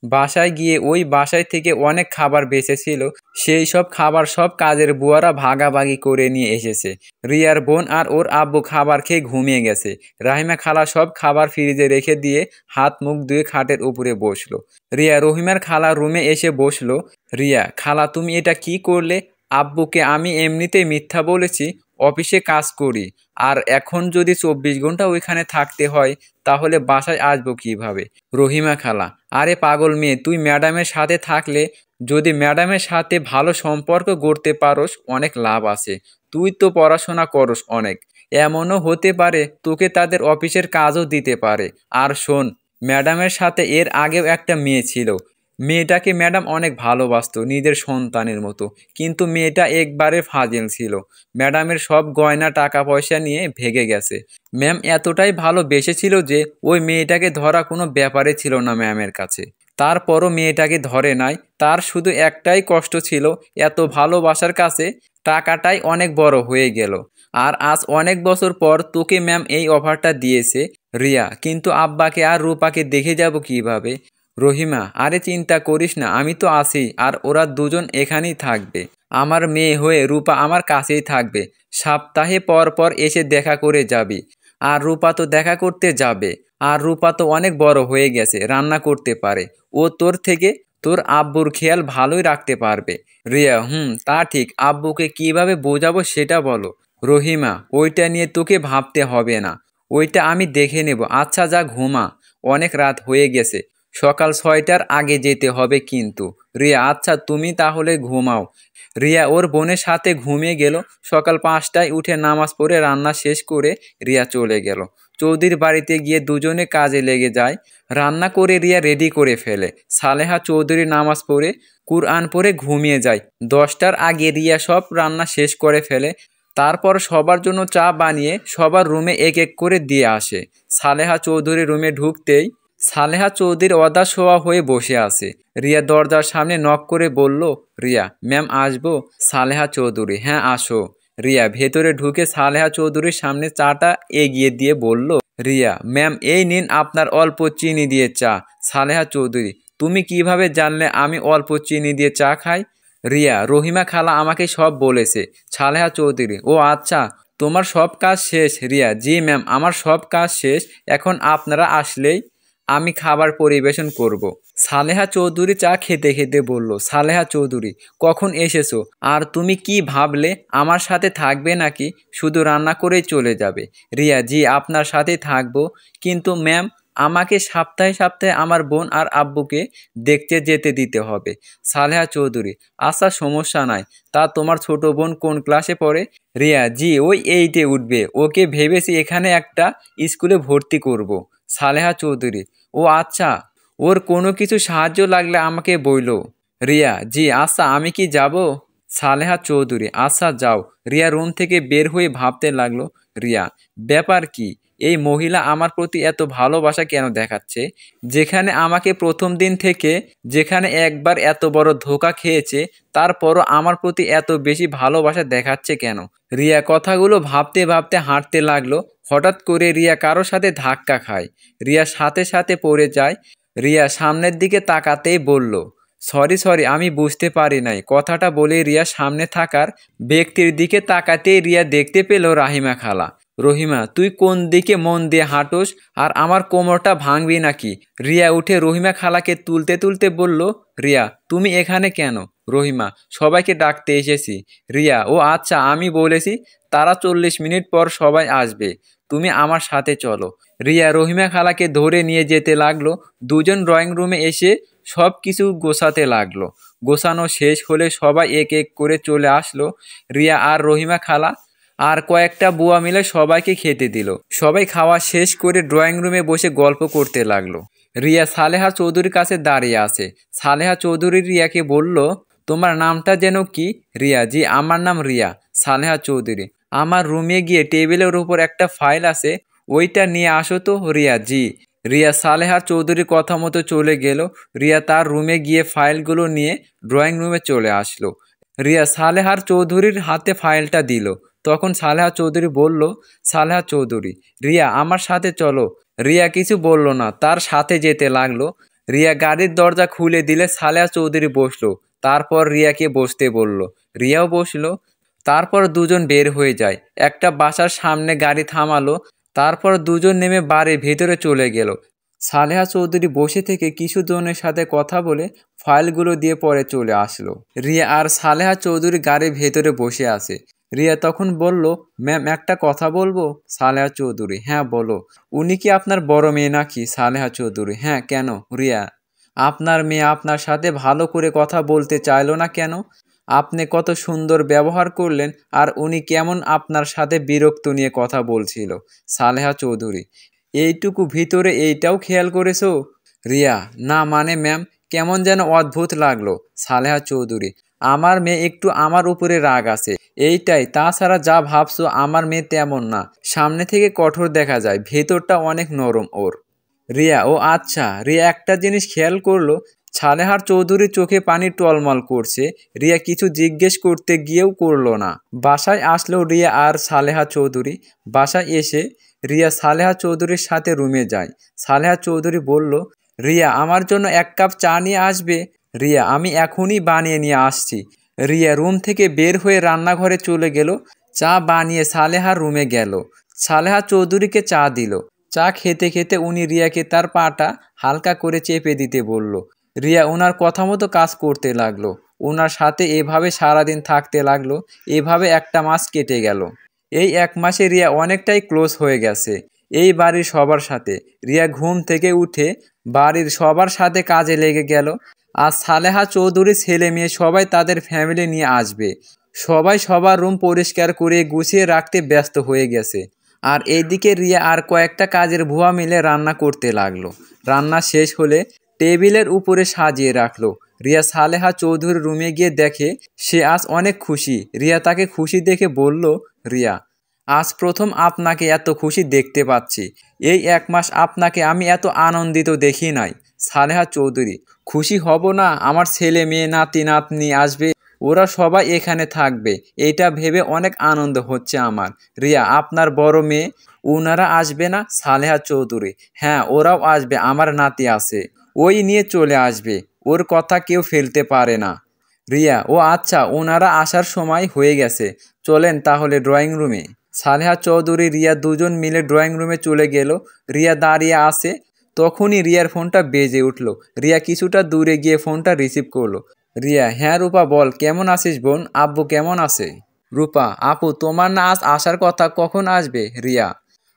বাসায় গিয়ে ওই বাসায় থেকে অনেক খাবার বেঁচেছিল, সেই সব খাবার সব কাজের বুয়ারা ভাগাভাগি করে নিয়ে এসেছে। রিয়ার বোন আর ওর আব্বু খাবার খেয়ে ঘুমিয়ে গেছে। রাহিমা খালা সব খাবার ফ্রিজে রেখে দিয়ে হাত মুখ ধুয়ে খাটের উপরে বসলো। রিয়া রহিমার খালা রুমে এসে বসলো। রিয়া খালা, তুমি এটা কি করলে? আব্বুকে আমি এমনিতেই মিথ্যা বলেছি, অফিসে কাজ করি, আর এখন যদি 24 ঘন্টা ওইখানে থাকতে হয় তাহলে বাসায় আসবো কিভাবে? রহিমা খালা, আরে পাগল মেয়ে, তুই ম্যাডামের সাথে থাকলে, যদি ম্যাডামের সাথে ভালো সম্পর্ক গড়তে পারোস, অনেক লাভ আছে। তুই তো পড়াশোনা করস অনেক, এমনও হতে পারে তোকে তাদের অফিসের কাজও দিতে পারে। আর শোন, ম্যাডামের সাথে এর আগেও একটা মেয়ে ছিল। মেয়েটাকে ম্যাডাম অনেক ভালোবাসতো, নিজের সন্তানের মতো, কিন্তু মেয়েটা একবারে ফাজিল ছিল। ম্যাডামের সব গয়না টাকা পয়সা নিয়ে ভেগে গেছে। ম্যাম এতটাই ভালোবেসেছিল যে ওই মেয়েটাকে ধরা কোনো ব্যাপারে ছিল না ম্যামের কাছে। তারপরও মেয়েটাকে ধরে নাই। তার শুধু একটাই কষ্ট ছিল, এত ভালোবাসার কাছে টাকাটাই অনেক বড় হয়ে গেল। আর আজ অনেক বছর পর তোকে ম্যাম এই অফারটা দিয়েছে রিয়া, কিন্তু আব্বাকে আর রূপাকে দেখে যাব কিভাবে? রহিমা, আরে চিন্তা করিস না, আমি তো আছি, আর ওরা দুজন এখানেই থাকবে। আমার মেয়ে হয়ে রূপা আমার কাছেই থাকবে। সপ্তাহে পর পর এসে দেখা করে যাবি। আর রূপা তো দেখা করতে যাবে। আর রূপা তো অনেক বড় হয়ে গেছে, রান্না করতে পারে। ও তোর থেকে তোর আব্বুর খেয়াল ভালোই রাখতে পারবে। রিয়া, তা ঠিক, আব্বুকে কিভাবে বোঝাবো সেটা বলো। রহিমা, ওইটা নিয়ে তোকে ভাবতে হবে না, ওইটা আমি দেখে নেব। আচ্ছা, যা ঘুমা, অনেক রাত হয়ে গেছে, সকাল 6টার আগে যেতে হবে কিন্তু। রিয়া, আচ্ছা তুমি তাহলে ঘুমাও। রিয়া ওর বোনের সাথে ঘুমিয়ে গেল। সকাল 5টায় উঠে নামাজ পড়ে রান্না শেষ করে রিয়া চলে গেল। চৌধুরীর বাড়িতে গিয়ে দুজনে কাজে লেগে যায়। রান্না করে রিয়া রেডি করে ফেলে। সালেহা চৌধুরী নামাজ পড়ে কুরআন পড়ে ঘুমিয়ে যায়। 10টার আগে রিয়া সব রান্না শেষ করে ফেলে। তারপর সবার জন্য চা বানিয়ে সবার রুমে এক এক করে দিয়ে আসে। সালেহা চৌধুরী রুমে ঢুকতেই সালেহা চৌধুরী অদা শোয়া হয়ে বসে আছে। রিয়া দরজার সামনে নক করে বলল, রিয়া ম্যাম আসবো? সালেহা চৌধুরী, হ্যাঁ আসো। রিয়া ভেতরে ঢুকে সালেহা চৌধুরীর সামনে চাটা এগিয়ে দিয়ে বলল, রিয়া ম্যাম, এই নিন আপনার অল্প চিনি দিয়ে চা। সালেহা চৌধুরী, তুমি কিভাবে জানলে আমি অল্প চিনি দিয়ে চা খাই? রিয়া, রহিমা খালা আমাকে সব বলেছে। সালেহা চৌধুরী, ও আচ্ছা, তোমার সব কাজ শেষ? রিয়া, জি ম্যাম, আমার সব কাজ শেষ, এখন আপনারা আসলেই আমি খাবার পরিবেশন করব। সালেহা চৌধুরী চা খেতে খেতে বলল, সালেহা চৌধুরী, কখন এসেছো? আর তুমি কি ভাবলে আমার সাথে থাকবে নাকি শুধু রান্না করেই চলে যাবে? রিয়া, জি আপনার সাথেই থাকবো, কিন্তু ম্যাম আমাকে সপ্তাহে সপ্তাহে আমার বোন আর আব্বুকে দেখতে যেতে দিতে হবে। সালেহা চৌধুরী, আচ্ছা সমস্যা নাই। তা তোমার ছোট বোন কোন ক্লাসে পড়ে? রিয়া, জি ওই 8-এ উঠবে, ওকে ভেবেছি এখানে একটা স্কুলে ভর্তি করব। সালেহা চৌধুরী, ও আচ্ছা, ওর কোনো কিছু সাহায্য লাগলে আমাকে বইলো। রিয়া, জি আচ্ছা, আমি কি যাব? সালেহা চৌধুরী, আচ্ছা যাও। রিয়া রুম থেকে বের হয়ে ভাবতে লাগলো, রিয়া, ব্যাপার কি? এই মহিলা আমার প্রতি এত ভালোবাসা কেন দেখাচ্ছে? যেখানে আমাকে প্রথম দিন থেকে, যেখানে একবার এত বড় ধোঁকা খেয়েছে, তারপরও আমার প্রতি এত বেশি ভালোবাসা দেখাচ্ছে কেন? রিয়া কথাগুলো ভাবতে ভাবতে হাঁটতে লাগলো। হঠাৎ করে রিয়া কারোর সাথে ধাক্কা খায়। রিয়া সাথে সাথে পড়ে যায়। রিয়া সামনের দিকে তাকাতেই বলল, সরি সরি, আমি বুঝতে পারি নাই। কথাটা বলে রিয়া সামনে থাকার ব্যক্তির দিকে তাকাতেই রিয়া দেখতে পেল রাহিমা খালা। রহিমা, তুই কোন দিকে মন দিয়ে হাঁটোস? আর আমার কোমরটা ভাঙবি নাকি? রিয়া উঠে রহিমা খালাকে তুলতে তুলতে বলল, রিয়া তুমি এখানে কেন? রহিমা, সবাইকে ডাকতে এসেছি। রিয়া, ও আচ্ছা, আমি বলেছি তারা 40 মিনিট পর সবাই আসবে, তুমি আমার সাথে চলো। রিয়া রহিমা খালাকে ধরে নিয়ে যেতে লাগলো। দুজন ড্রয়িং রুমে এসে সব কিছু গোছাতে লাগলো। গোছানো শেষ হলে সবাই এক এক করে চলে আসলো। রিয়া আর রহিমা খালা আর কয়েকটা বুয়া মিলে সবাইকে খেতে দিল। সবাই খাওয়া শেষ করে ড্রয়িং রুমে বসে গল্প করতে লাগলো। রিয়া সালেহা চৌধুরীর কাছে দাঁড়িয়ে আছে। সালেহা চৌধুরী রিয়াকে বলল, তোমার নামটা যেন কি? রিয়া, জি আমার নাম রিয়া। সালেহা চৌধুরী, আমার রুমে গিয়ে টেবিলের উপর একটা ফাইল আছে, ওইটা নিয়ে আসো তো। রিয়া, জি। রিয়া সালেহা চৌধুরীর কথা মতো চলে গেল। রিয়া তার রুমে গিয়ে ফাইলগুলো নিয়ে ড্রয়িং রুমে চলে আসলো। রিয়া সালেহার চৌধুরীর হাতে ফাইলটা দিল। তখন সালেহা চৌধুরী বলল, সালেহা চৌধুরী, রিয়া আমার সাথে চলো। রিয়া কিছু বলল না, তার সাথে যেতে লাগলো। রিয়া গাড়ির দরজা খুলে দিলে সালেহা চৌধুরী বসলো। তারপর রিয়াকে বসতে বলল। রিয়াও বসলো। তারপর দুজন বের হয়ে যায়। একটা বাসার সামনে গাড়ি থামালো। তারপর দুজন নেমে বাড়ির ভেতরে চলে গেল। সালেহা চৌধুরী বসে থেকে কিছু জনের সাথে কথা বলে ফাইলগুলো দিয়ে পরে চলে আসলো। রিয়া আর সালেহা চৌধুরী গাড়ির ভেতরে বসে আছে। রিয়া তখন বলল, ম্যাম একটা কথা বলবো? সালেহা চৌধুরী, হ্যাঁ বলো। উনি কি আপনার বড় মেয়ে নাকি? সালেহা চৌধুরী, হ্যাঁ কেন? রিয়া, আপনার মেয়ে আপনার সাথে ভালো করে কথা বলতে চাইলো না কেন? আপনি কত সুন্দর ব্যবহার করলেন, আর উনি কেমন আপনার সাথে বিরক্ত নিয়ে কথা বলছিল। সালেহা চৌধুরী, এইটুকু ভিতরে এইটাও খেয়াল করেছো? রিয়া, না মানে ম্যাম, কেমন যেন অদ্ভুত লাগলো। সালেহা চৌধুরী, আমার মেয়ে একটু আমার উপরে রাগ আছে, এইটাই। তাছাড়া যা ভাবছো আমার মেয়ে তেমন না। সামনে থেকে কঠোর দেখা যায়, ভেতরটা অনেক নরম ওর। রিয়া, ও আচ্ছা। রিয়া একটা জিনিস খেয়াল করলো, সালেহার চৌধুরীর চোখে পানি টলমল করছে। রিয়া কিছু জিজ্ঞেস করতে গিয়েও করলো না। বাসায় আসলো রিয়া আর সালেহা চৌধুরী। বাসায় এসে রিয়া সালেহা চৌধুরীর সাথে রুমে যায়। সালেহা চৌধুরী বলল, রিয়া আমার জন্য 1 কাপ চা নিয়ে আসবে? রিয়া, আমি এখনই বানিয়ে নিয়ে আসছি। রিয়া রুম থেকে বের হয়ে রান্নাঘরে চলে গেল। চা বানিয়ে সালেহার রুমে গেল। সালেহা চৌধুরীকে চা দিল। চা খেতে খেতে উনি রিয়াকে তার পাটা হালকা করে চেপে দিতে বলল। রিয়া ওনার কথা মতো কাজ করতে লাগলো। ওনার সাথে এভাবে সারাদিন থাকতে লাগলো। এভাবে 1 মাস কেটে গেল। এই 1 মাসে রিয়া অনেকটাই ক্লোজ হয়ে গেছে এই বাড়ির সবার সাথে। রিয়া ঘুম থেকে উঠে বাড়ির সবার সাথে কাজে লেগে গেল। আজ সালেহা চৌধুরী ছেলে মেয়ে সবাই তাদের ফ্যামিলি নিয়ে আসবে। সবাই সবার রুম পরিষ্কার করে গুছিয়ে রাখতে ব্যস্ত হয়ে গেছে। আর এইদিকে রিয়া আর কয়েকটা কাজের ভুয়া মিলে রান্না করতে লাগলো। রান্না শেষ হলে টেবিলের উপরে সাজিয়ে রাখলো। রিয়া সালেহা চৌধুরীর রুমে গিয়ে দেখে সে আজ অনেক খুশি। রিয়া তাকে খুশি দেখে বলল, রিয়া, আজ প্রথম আপনাকে এত খুশি দেখতে পাচ্ছি। এই 1 মাস আপনাকে আমি এত আনন্দিত দেখি নাই। সালেহা চৌধুরী, খুশি হব না? আমার ছেলে মেয়ে নাতি নাতনি আসবে, ওরা সবাই এখানে থাকবে, এটা ভেবে অনেক আনন্দ হচ্ছে আমার। রিয়া, আপনার বড় মেয়ে ওনারা আসবে না? সালেহা চৌধুরী, হ্যাঁ ওরাও আসবে, আমার নাতি আছে, ওই নিয়ে চলে আসবে, ওর কথা কেউ ফেলতে পারে না। রিয়া, ও আচ্ছা, ওনারা আসার সময় হয়ে গেছে, চলেন তাহলে ড্রয়িং রুমে। সালেহা চৌধুরী রিয়া দুজন মিলে ড্রয়িং রুমে চলে গেল। রিয়া দাঁড়িয়ে আছে। তখনই রিয়ার ফোনটা বেজে উঠল। রিয়া কিছুটা দূরে গিয়ে ফোনটা রিসিভ করলো। রিয়া: হ্যাঁ রূপা বল, কেমন আছিস বোন? আব্বু কেমন আছে? রূপা: আপু তোমার না আজ আসার কথা, কখন আসবে? রিয়া: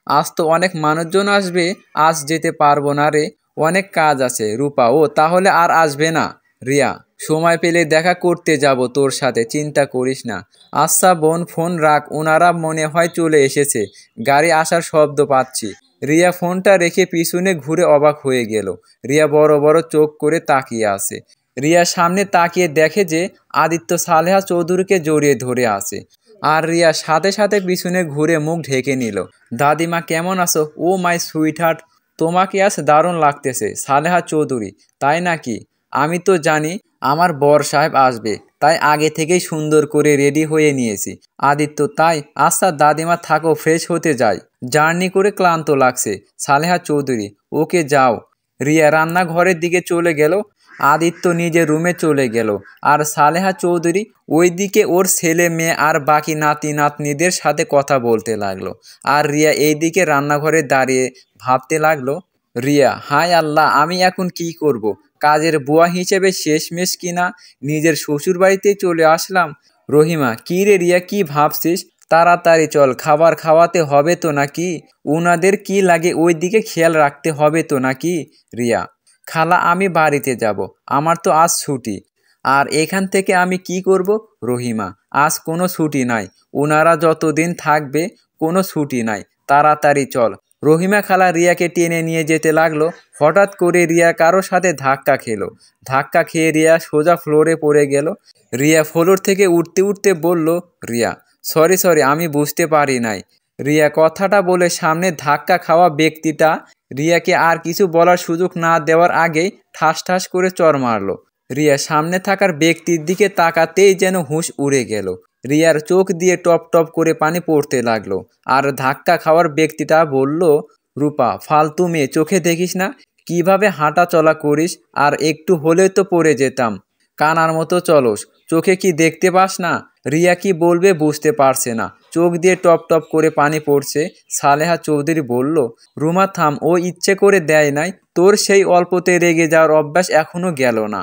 আজ তো অনেক মানুষজন আসবে, আজ যেতে পারবো না রে, অনেক কাজ আছে। রূপা: ও তাহলে আর আসবে না? রিয়া: সময় পেলে দেখা করতে যাব তোর সাথে, চিন্তা করিস না। আচ্ছা বোন ফোন রাখ, ওনারা মনে হয় চলে এসেছে, গাড়ি আসার শব্দ পাচ্ছি। রিয়া ফোনটা রেখে পিছনে ঘুরে অবাক হয়ে গেল। রিয়া বড় বড় চোখ করে তাকিয়ে আছে। রিয়া সামনে তাকিয়ে দেখে যে আদিত্য সালেহা চৌধুরীকে জড়িয়ে ধরে আছে। আর রিয়া সাথে সাথে পিছনে ঘুরে মুখ ঢেকে নিল। দাদিমা কেমন আছো? ও মাই সুইট হার্ট, তোমাকে আজ দারুণ লাগতেছে। সালেহা চৌধুরী: তাই নাকি? আমি তো জানি আমার বর সাহেব আসবে, তাই আগে থেকেই সুন্দর করে রেডি হয়ে নিয়েছি। আদিত্য: তাই? আচ্ছা দাদিমা থাকো, ফ্রেশ হতে যাই, জার্নি করে ক্লান্ত লাগছে। সালেহা চৌধুরী: ওকে যাও। রিয়া রান্নাঘরের দিকে চলে গেল। আদিত্য নিজের রুমে চলে গেল। আর সালেহা চৌধুরী ওইদিকে ওর ছেলে মেয়ে আর বাকি নাতি নাতনিদের সাথে কথা বলতে লাগলো। আর রিয়া এইদিকে রান্নাঘরে দাঁড়িয়ে ভাবতে লাগলো, রিয়া: হায় আল্লাহ, আমি এখন কি করব? কাজের বুয়া হিসেবে শেষমেশ কিনা নিজের শ্বশুর বাড়িতেই চলে আসলাম। রহিমা: কি রে রিয়া, কি ভাবছিস? তাড়াতাড়ি চল, খাবার খাওয়াতে হবে তো নাকি? উনাদের কি লাগে ওই দিকে খেয়াল রাখতে হবে তো নাকি? রিয়া: খালা আমি বাড়িতে যাব, আমার তো আজ ছুটি। আর এখান থেকে আমি কি করব? রহিমা: আজ কোনো ছুটি নাই, ওনারা যতদিন থাকবে কোনো ছুটি নাই, তাড়াতাড়ি চল। রহিমা খালা রিয়াকে টেনে নিয়ে যেতে লাগলো। হঠাৎ করে রিয়া কারো সাথে ধাক্কা খেলো। ধাক্কা খেয়ে রিয়া সোজা ফ্লোরে পড়ে গেল। রিয়া ফ্লোর থেকে উঠতে উঠতে বলল, রিয়া সরি সরি, আমি বুঝতে পারি নাই। রিয়া কথাটা বলে সামনে ধাক্কা খাওয়া ব্যক্তিটা রিয়াকে আর কিছু বলার সুযোগ না দেওয়ার আগেই ঠাস ঠাস করে চড় মারল। রিয়া সামনে থাকার ব্যক্তির দিকে তাকাতেই যেন হুঁশ উড়ে গেল। রিয়ার চোখ দিয়ে টপ টপ করে পানি পড়তে লাগলো। আর ধাক্কা খাওয়ার ব্যক্তিটা বলল, রূপা ফালতু মেয়ে, চোখে দেখিস না কিভাবে হাঁটা চলা করিস? আর একটু হলে তো পড়ে যেতাম, কানার মতো চলস, চোখে কি দেখতে পাস না? রিয়া কি বলবে বুঝতে পারছে না, চোখ দিয়ে টপ টপ করে পানি পড়ছে। সালেহা চৌধুরী বলল, রুমা থাম, ও ইচ্ছে করে দেয় নাই, তোর সেই অল্পতে রেগে যাওয়ার অভ্যাস এখনো গেল না।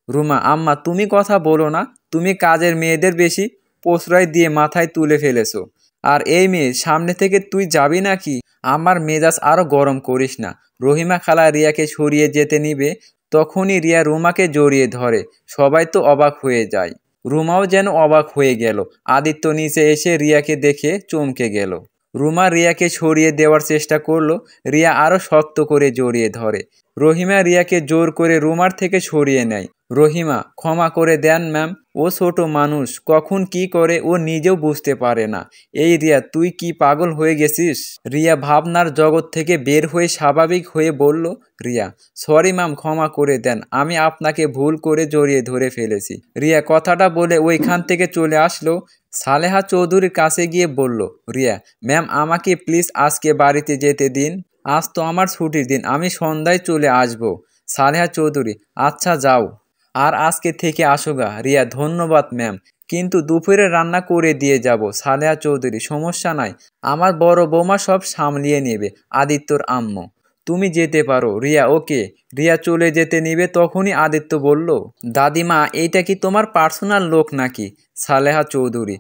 রুমা: আম্মা তুমি কথা বলো না, তুমি কাজের মেয়েদের বেশি প্রশ্রয় দিয়ে মাথায় তুলে ফেলেছো। আর এই মেয়ে সামনে থেকে তুই যাবি নাকি? আমার মেজাজ আরো গরম করিস না। রহিমা খালা রিয়াকে সরিয়ে যেতে নিবে, তখনই রিয়া রুমাকে জড়িয়ে ধরে। সবাই তো অবাক হয়ে যায়, রুমাও যেন অবাক হয়ে গেল। আদিত্য নিচে এসে রিয়াকে দেখে চমকে গেল। রুমা রিয়াকে সরিয়ে দেওয়ার চেষ্টা করলো। রিয়া আরো শক্ত করে জড়িয়ে ধরে। রহিমা রিয়াকে জোর করে রুমার থেকে সরিয়ে নেয়। রহিমা: ক্ষমা করে দেন ম্যাম, ও ছোট মানুষ, কখন কি করে ও নিজেও বুঝতে পারে না। এই রিয়া, তুই কি পাগল হয়ে গেছিস? রিয়া ভাবনার জগৎ থেকে বের হয়ে স্বাভাবিক হয়ে বলল, রিয়া সরি ম্যাম, ক্ষমা করে দেন, আমি আপনাকে ভুল করে জড়িয়ে ধরে ফেলেছি। রিয়া কথাটা বলে ওইখান থেকে চলে আসলো। সালেহা চৌধুরীর কাছে গিয়ে বলল, রিয়া ম্যাম, আমাকে প্লিজ আজকে বাড়িতে যেতে দিন, আজ তো আমার ছুটির দিন, আমি সন্ধ্যায় চলে আসব। সালেহা চৌধুরী: আচ্ছা যাও, আর আজকে থেকে আসো গা। রিয়া: ধন্যবাদ ম্যাম, কিন্তু দুপুরে রান্না করে দিয়ে যাব। সালেহা চৌধুরী: সমস্যা নাই, আমার বড় বৌমা সব সামলিয়ে নেবে। আদিত্যর আম্মু: তুমি যেতে পারো। রিয়া: ওকে। রিয়া চলে যেতে নিবে, তখনই আদিত্য বলল, দাদিমা এইটা কি তোমার পার্সোনাল লোক নাকি? সালেহা চৌধুরী: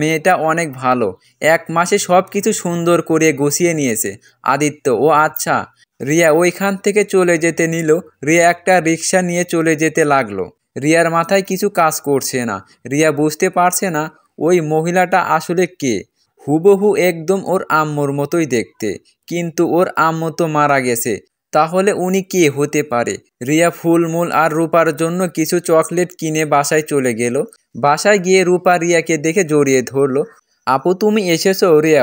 মেয়েটা অনেক ভালো, 1 মাসে সব কিছু সুন্দর করে গুছিয়ে নিয়েছে। আদিত্য: ও আচ্ছা। রিয়া ওইখান থেকে চলে যেতে নিল। রিয়া একটা রিক্সা নিয়ে চলে যেতে লাগলো। রিয়ার মাথায় কিছু কাজ করছে না। রিয়া বুঝতে পারছে না ওই মহিলাটা আসলে কে। হুবহু একদম ওর আম্মুর মতোই দেখতে, কিন্তু ওর আম্মু তো মারা গেছে, তাহলে উনি কে হতে পারে? রিয়া ফুলমূল আর রূপার জন্য কিছু চকলেট কিনে বাসায় চলে গেল। বাসায় গিয়ে রূপা রিয়াকে দেখে জড়িয়ে ধরলো। আপু তুমি এসেছো? রিয়া: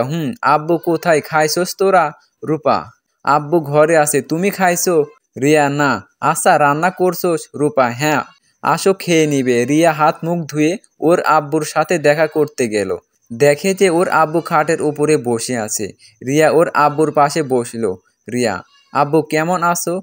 আব্বু কোথায়, খাইছোস তোরা? রূপা: আব্বু ঘরে আছে, তুমি খাইছো? রিয়া: না। আচ্ছা রান্না করছোস? রূপা: হ্যাঁ, আসো খেয়ে নিবে। রিয়া হাত মুখ ধুয়ে ওর আব্বুর সাথে দেখা করতে গেল। দেখে যে ওর আব্বু খাটের উপরে বসে আছে। রিয়া ওর আব্বুর পাশে বসলো। রিয়া: আব্বু কেমন আছো?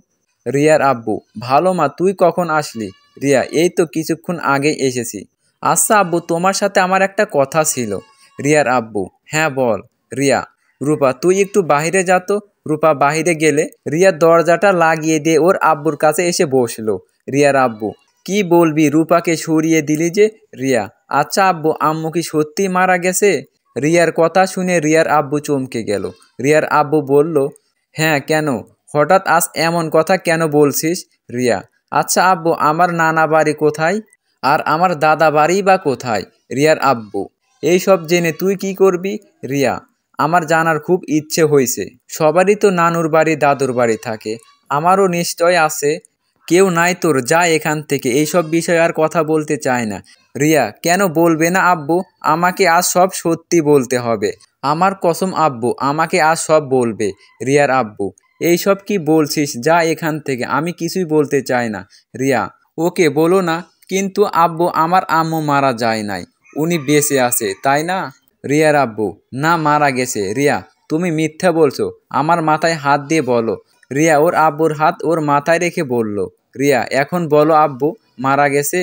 রিয়ার আব্বু: ভালো মা, তুই কখন আসলি? রিয়া: এই তো কিছুক্ষণ আগেই এসেছি। আচ্ছা আব্বু, তোমার সাথে আমার একটা কথা ছিল। রিয়ার আব্বু: হ্যাঁ বল। রিয়া: রূপা তুই একটু বাইরে যা তো। রূপা বাহিরে গেলে রিয়া দরজাটা লাগিয়ে দিয়ে ওর আব্বুর কাছে এসে বসলো। রিয়ার আব্বু, কি বলবি, রূপাকে সরিয়ে দিলি যে? রিয়া, আচ্ছা আব্বু, আম্মু কি সত্যি মারা গেছে? রিয়ার কথা শুনে রিয়ার আব্বু চমকে গেল। রিয়ার আব্বু বলল, হ্যাঁ কেন, হঠাৎ আজ এমন কথা কেন বলছিস? রিয়া, আচ্ছা আব্বু, আমার নানা বাড়ি কোথায় আর আমার দাদা বাড়ি বা কোথায়? রিয়ার আব্বু, এই সব জেনে তুই কি করবি? রিয়া, আমার জানার খুব ইচ্ছে হয়েছে। সবারই তো নানুর বাড়ি দাদুর বাড়ি থাকে, আমারও নিশ্চয় আছে। কেউ নাই তোর, যা এখান থেকে, এইসব বিষয়ে আর কথা বলতে চায় না। রিয়া, কেন বলবে না আব্বু, আমাকে আজ সব সত্যি বলতে হবে। আমার কসম আব্বু, আমাকে আজ সব বলবে। রিয়ার আব্বু, এইসব কি বলছিস, যা এখান থেকে, আমি কিছুই বলতে চাই না। রিয়া, ওকে বলো না। কিন্তু আব্বু, আমার আম্মু মারা যায় নাই, উনি বেঁচে আছে, তাই না? রিয়ার আব্বু, না, মারা গেছে। রিয়া, তুমি মিথ্যা বলছো, আমার মাথায় হাত দিয়ে বলো। রিয়া ওর আব্বুর হাত ওর মাথায় রেখে বলল, রিয়া, এখন বলো আব্বু, মারা গেছে?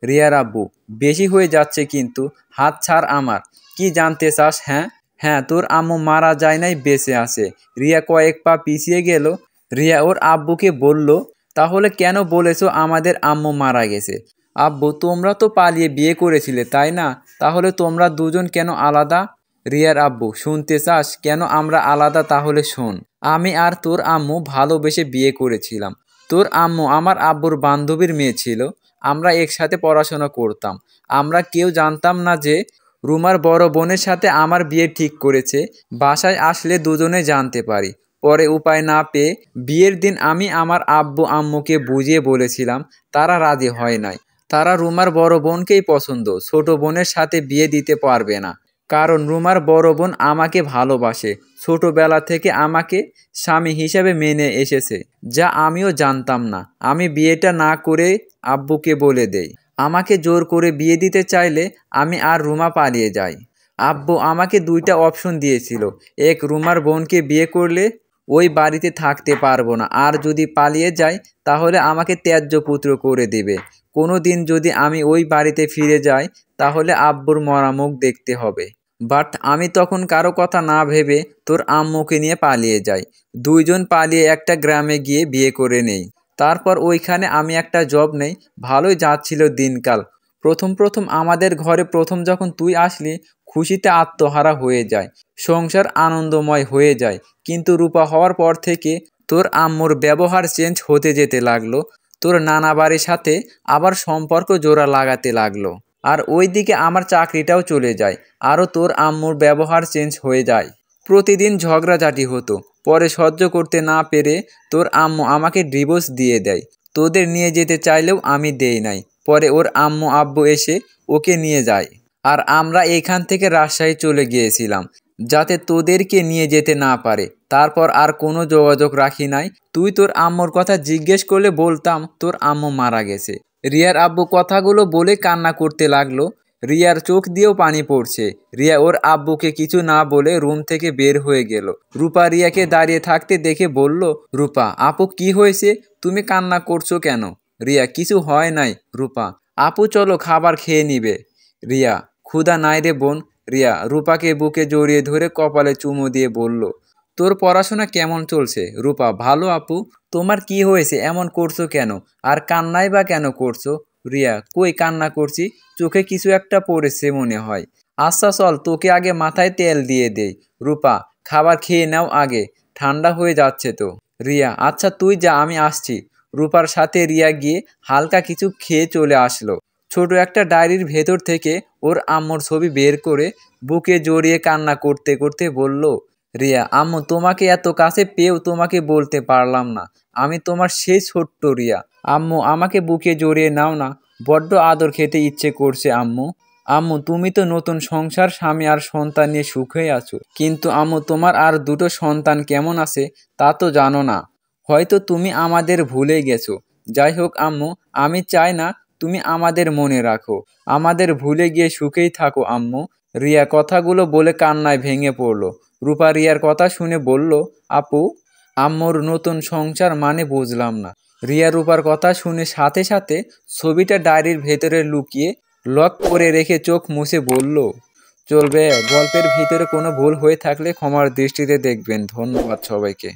রিয়ার আব্বু, বেশি হয়ে যাচ্ছে কিন্তু, হাত ছাড় আমার। কি জানতে চাস? হ্যাঁ হ্যাঁ, তোর আম্মু মারা যায় নাই, বেঁচে আছে। রিয়া কয়েক পা পিছিয়ে গেল। রিয়া ওর আব্বুকে বলল, তাহলে কেন বলেছো আমাদের আম্মু মারা গেছে? আব্বু, তোমরা তো পালিয়ে বিয়ে করেছিলে, তাই না? তাহলে তোমরা দুজন কেন আলাদা? রিয়ার আব্বু, শুনতে চাস কেন আমরা আলাদা? তাহলে শোন, আমি আর তোর আম্মু ভালোবেসে বিয়ে করেছিলাম। তোর আম্মু আমার আব্বুর বান্ধবীর মেয়ে ছিল, আমরা একসাথে পড়াশোনা করতাম। আমরা কেউ জানতাম না যে রুমার বড় বোনের সাথে আমার বিয়ে ঠিক করেছে। বাসায় আসলে দুজনে জানতে পারি। পরে উপায় না পেয়ে বিয়ের দিন আমি আমার আব্বু আম্মুকে বুঝিয়ে বলেছিলাম, তারা রাজি হয় নাই। তারা রুমার বড় বোনকেই পছন্দ, ছোট বোনের সাথে বিয়ে দিতে পারবে না। কারণ রুমার বড় বোন আমাকে ভালোবাসে, ছোটবেলা থেকে আমাকে স্বামী হিসেবে মেনে এসেছে, যা আমিও জানতাম না। আমি বিয়েটা না করে আব্বুকে বলে দেই। আমাকে জোর করে বিয়ে দিতে চাইলে আমি আর রুমা পালিয়ে যাই। আব্বু আমাকে দুইটা অপশন দিয়েছিল, এক, রুমার বোনকে বিয়ে করলে ওই বাড়িতে থাকতে পারবো না, আর যদি পালিয়ে যাই তাহলে আমাকে ত্যায্য পুত্র করে দেবে। কোনো দিন যদি আমি ওই বাড়িতে ফিরে যাই তাহলে আব্বুর মরা মুখ দেখতে হবে। বাট আমি তখন কারো কথা না ভেবে তোর আম্মুকে নিয়ে পালিয়ে যাই। দুইজন পালিয়ে একটা গ্রামে গিয়ে বিয়ে করে নেই। তারপর ওইখানে আমি একটা জব নেই। ভালোই যাচ্ছিল দিনকাল। প্রথম আমাদের ঘরে যখন তুই আসলি, খুশিতে আত্মহারা হয়ে যায়, সংসার আনন্দময় হয়ে যায়। কিন্তু রূপা হওয়ার পর থেকে তোর আম্মুর ব্যবহার চেঞ্জ হতে যেতে লাগলো। তোর নানা বাড়ির সাথে আবার সম্পর্ক জোড়া লাগাতে লাগলো। আর ওইদিকে আমার চাকরিটাও চলে যায়, আরও তোর আম্মুর ব্যবহার চেঞ্জ হয়ে যায়। প্রতিদিন ঝগড়াঝাটি হতো। পরে সহ্য করতে না পেরে তোর আম্মু আমাকে ডিভোর্স দিয়ে দেয়। তোদের নিয়ে যেতে চাইলেও আমি দেই নাই। পরে ওর আম্মু আব্বু এসে ওকে নিয়ে যায়। আর আমরা এখান থেকে রাজশাহী চলে গিয়েছিলাম, যাতে তোদেরকে নিয়ে যেতে না পারে। তারপর আর কোনো যোগাযোগ রাখি নাই। তুই তোর আম্মুর কথা জিজ্ঞেস করলে বলতাম তোর আম্মু মারা গেছে। রিয়ার আব্বু কথাগুলো বলে কান্না করতে লাগলো। রিয়ার চোখ দিয়েও পানি পড়ছে। রিয়া ওর আব্বুকে কিছু না বলে রুম থেকে বের হয়ে গেল। রূপা রিয়াকে দাঁড়িয়ে থাকতে দেখে বলল, রূপা, আপু কি হয়েছে, তুমি কান্না করছো কেন? রিয়া, কিছু হয় নাই রূপা। আপু চলো খাবার খেয়ে নিবে। রিয়া, ক্ষুধা নাই রে বোন। রিয়া রূপাকে বুকে জড়িয়ে ধরে কপালে চুমু দিয়ে বলল, তোর পড়াশোনা কেমন চলছে? রূপা, ভালো আপু। তোমার কি হয়েছে, এমন করছো কেন, আর কান্নাই বা কেন করছো? রিয়া, কই কান্না করছি, চোখে কিছু একটা পড়েছে মনে হয়। আচ্ছা চল, তোকে আগে মাথায় তেল দিয়ে দেই। রূপা, খাবার খেয়ে নাও আগে, ঠান্ডা হয়ে যাচ্ছে তো। রিয়া, আচ্ছা তুই যা, আমি আসছি। রূপার সাথে রিয়া গিয়ে হালকা কিছু খেয়ে চলে আসলো। ছোট একটা ডায়েরির ভেতর থেকে ওর আম্মুর ছবি বের করে বুকে জড়িয়ে কান্না করতে করতে বলল, রিয়া, আম্মু, তোমাকে এত কাছে পেয়েও তোমাকে বলতে পারলাম না আমি তোমার সেই ছোট্ট রিয়া। আম্মু, আমাকে বুকে জড়িয়ে নাও না, বড্ড আদর খেতে ইচ্ছে করছে আম্মু। আম্মু, তুমি তো নতুন সংসার, স্বামী আর সন্তান নিয়ে সুখেই আছো, কিন্তু আম্মু, তোমার আর দুটো সন্তান কেমন আছে তা তো জানো না। হয়তো তুমি আমাদের ভুলে গেছো। যাই হোক আম্মু, আমি চাই না তুমি আমাদের মনে রাখো। আমাদের ভুলে গিয়ে সুখেই থাকো আম্মু। রিয়া কথাগুলো বলে কান্নায় ভেঙে পড়ল। রূপা রিয়ার কথা শুনে বলল, আপু, আম্মুর নতুন সংসার মানে বুঝলাম না। রিয়া রূপার কথা শুনে সাথে সাথে ছবিটা ডায়েরির ভেতরে লুকিয়ে লক করে রেখে চোখ মুছে বলল, চলবে। গল্পের ভিতরে কোনো ভুল হয়ে থাকলে ক্ষমার দৃষ্টিতে দেখবেন। ধন্যবাদ সবাইকে।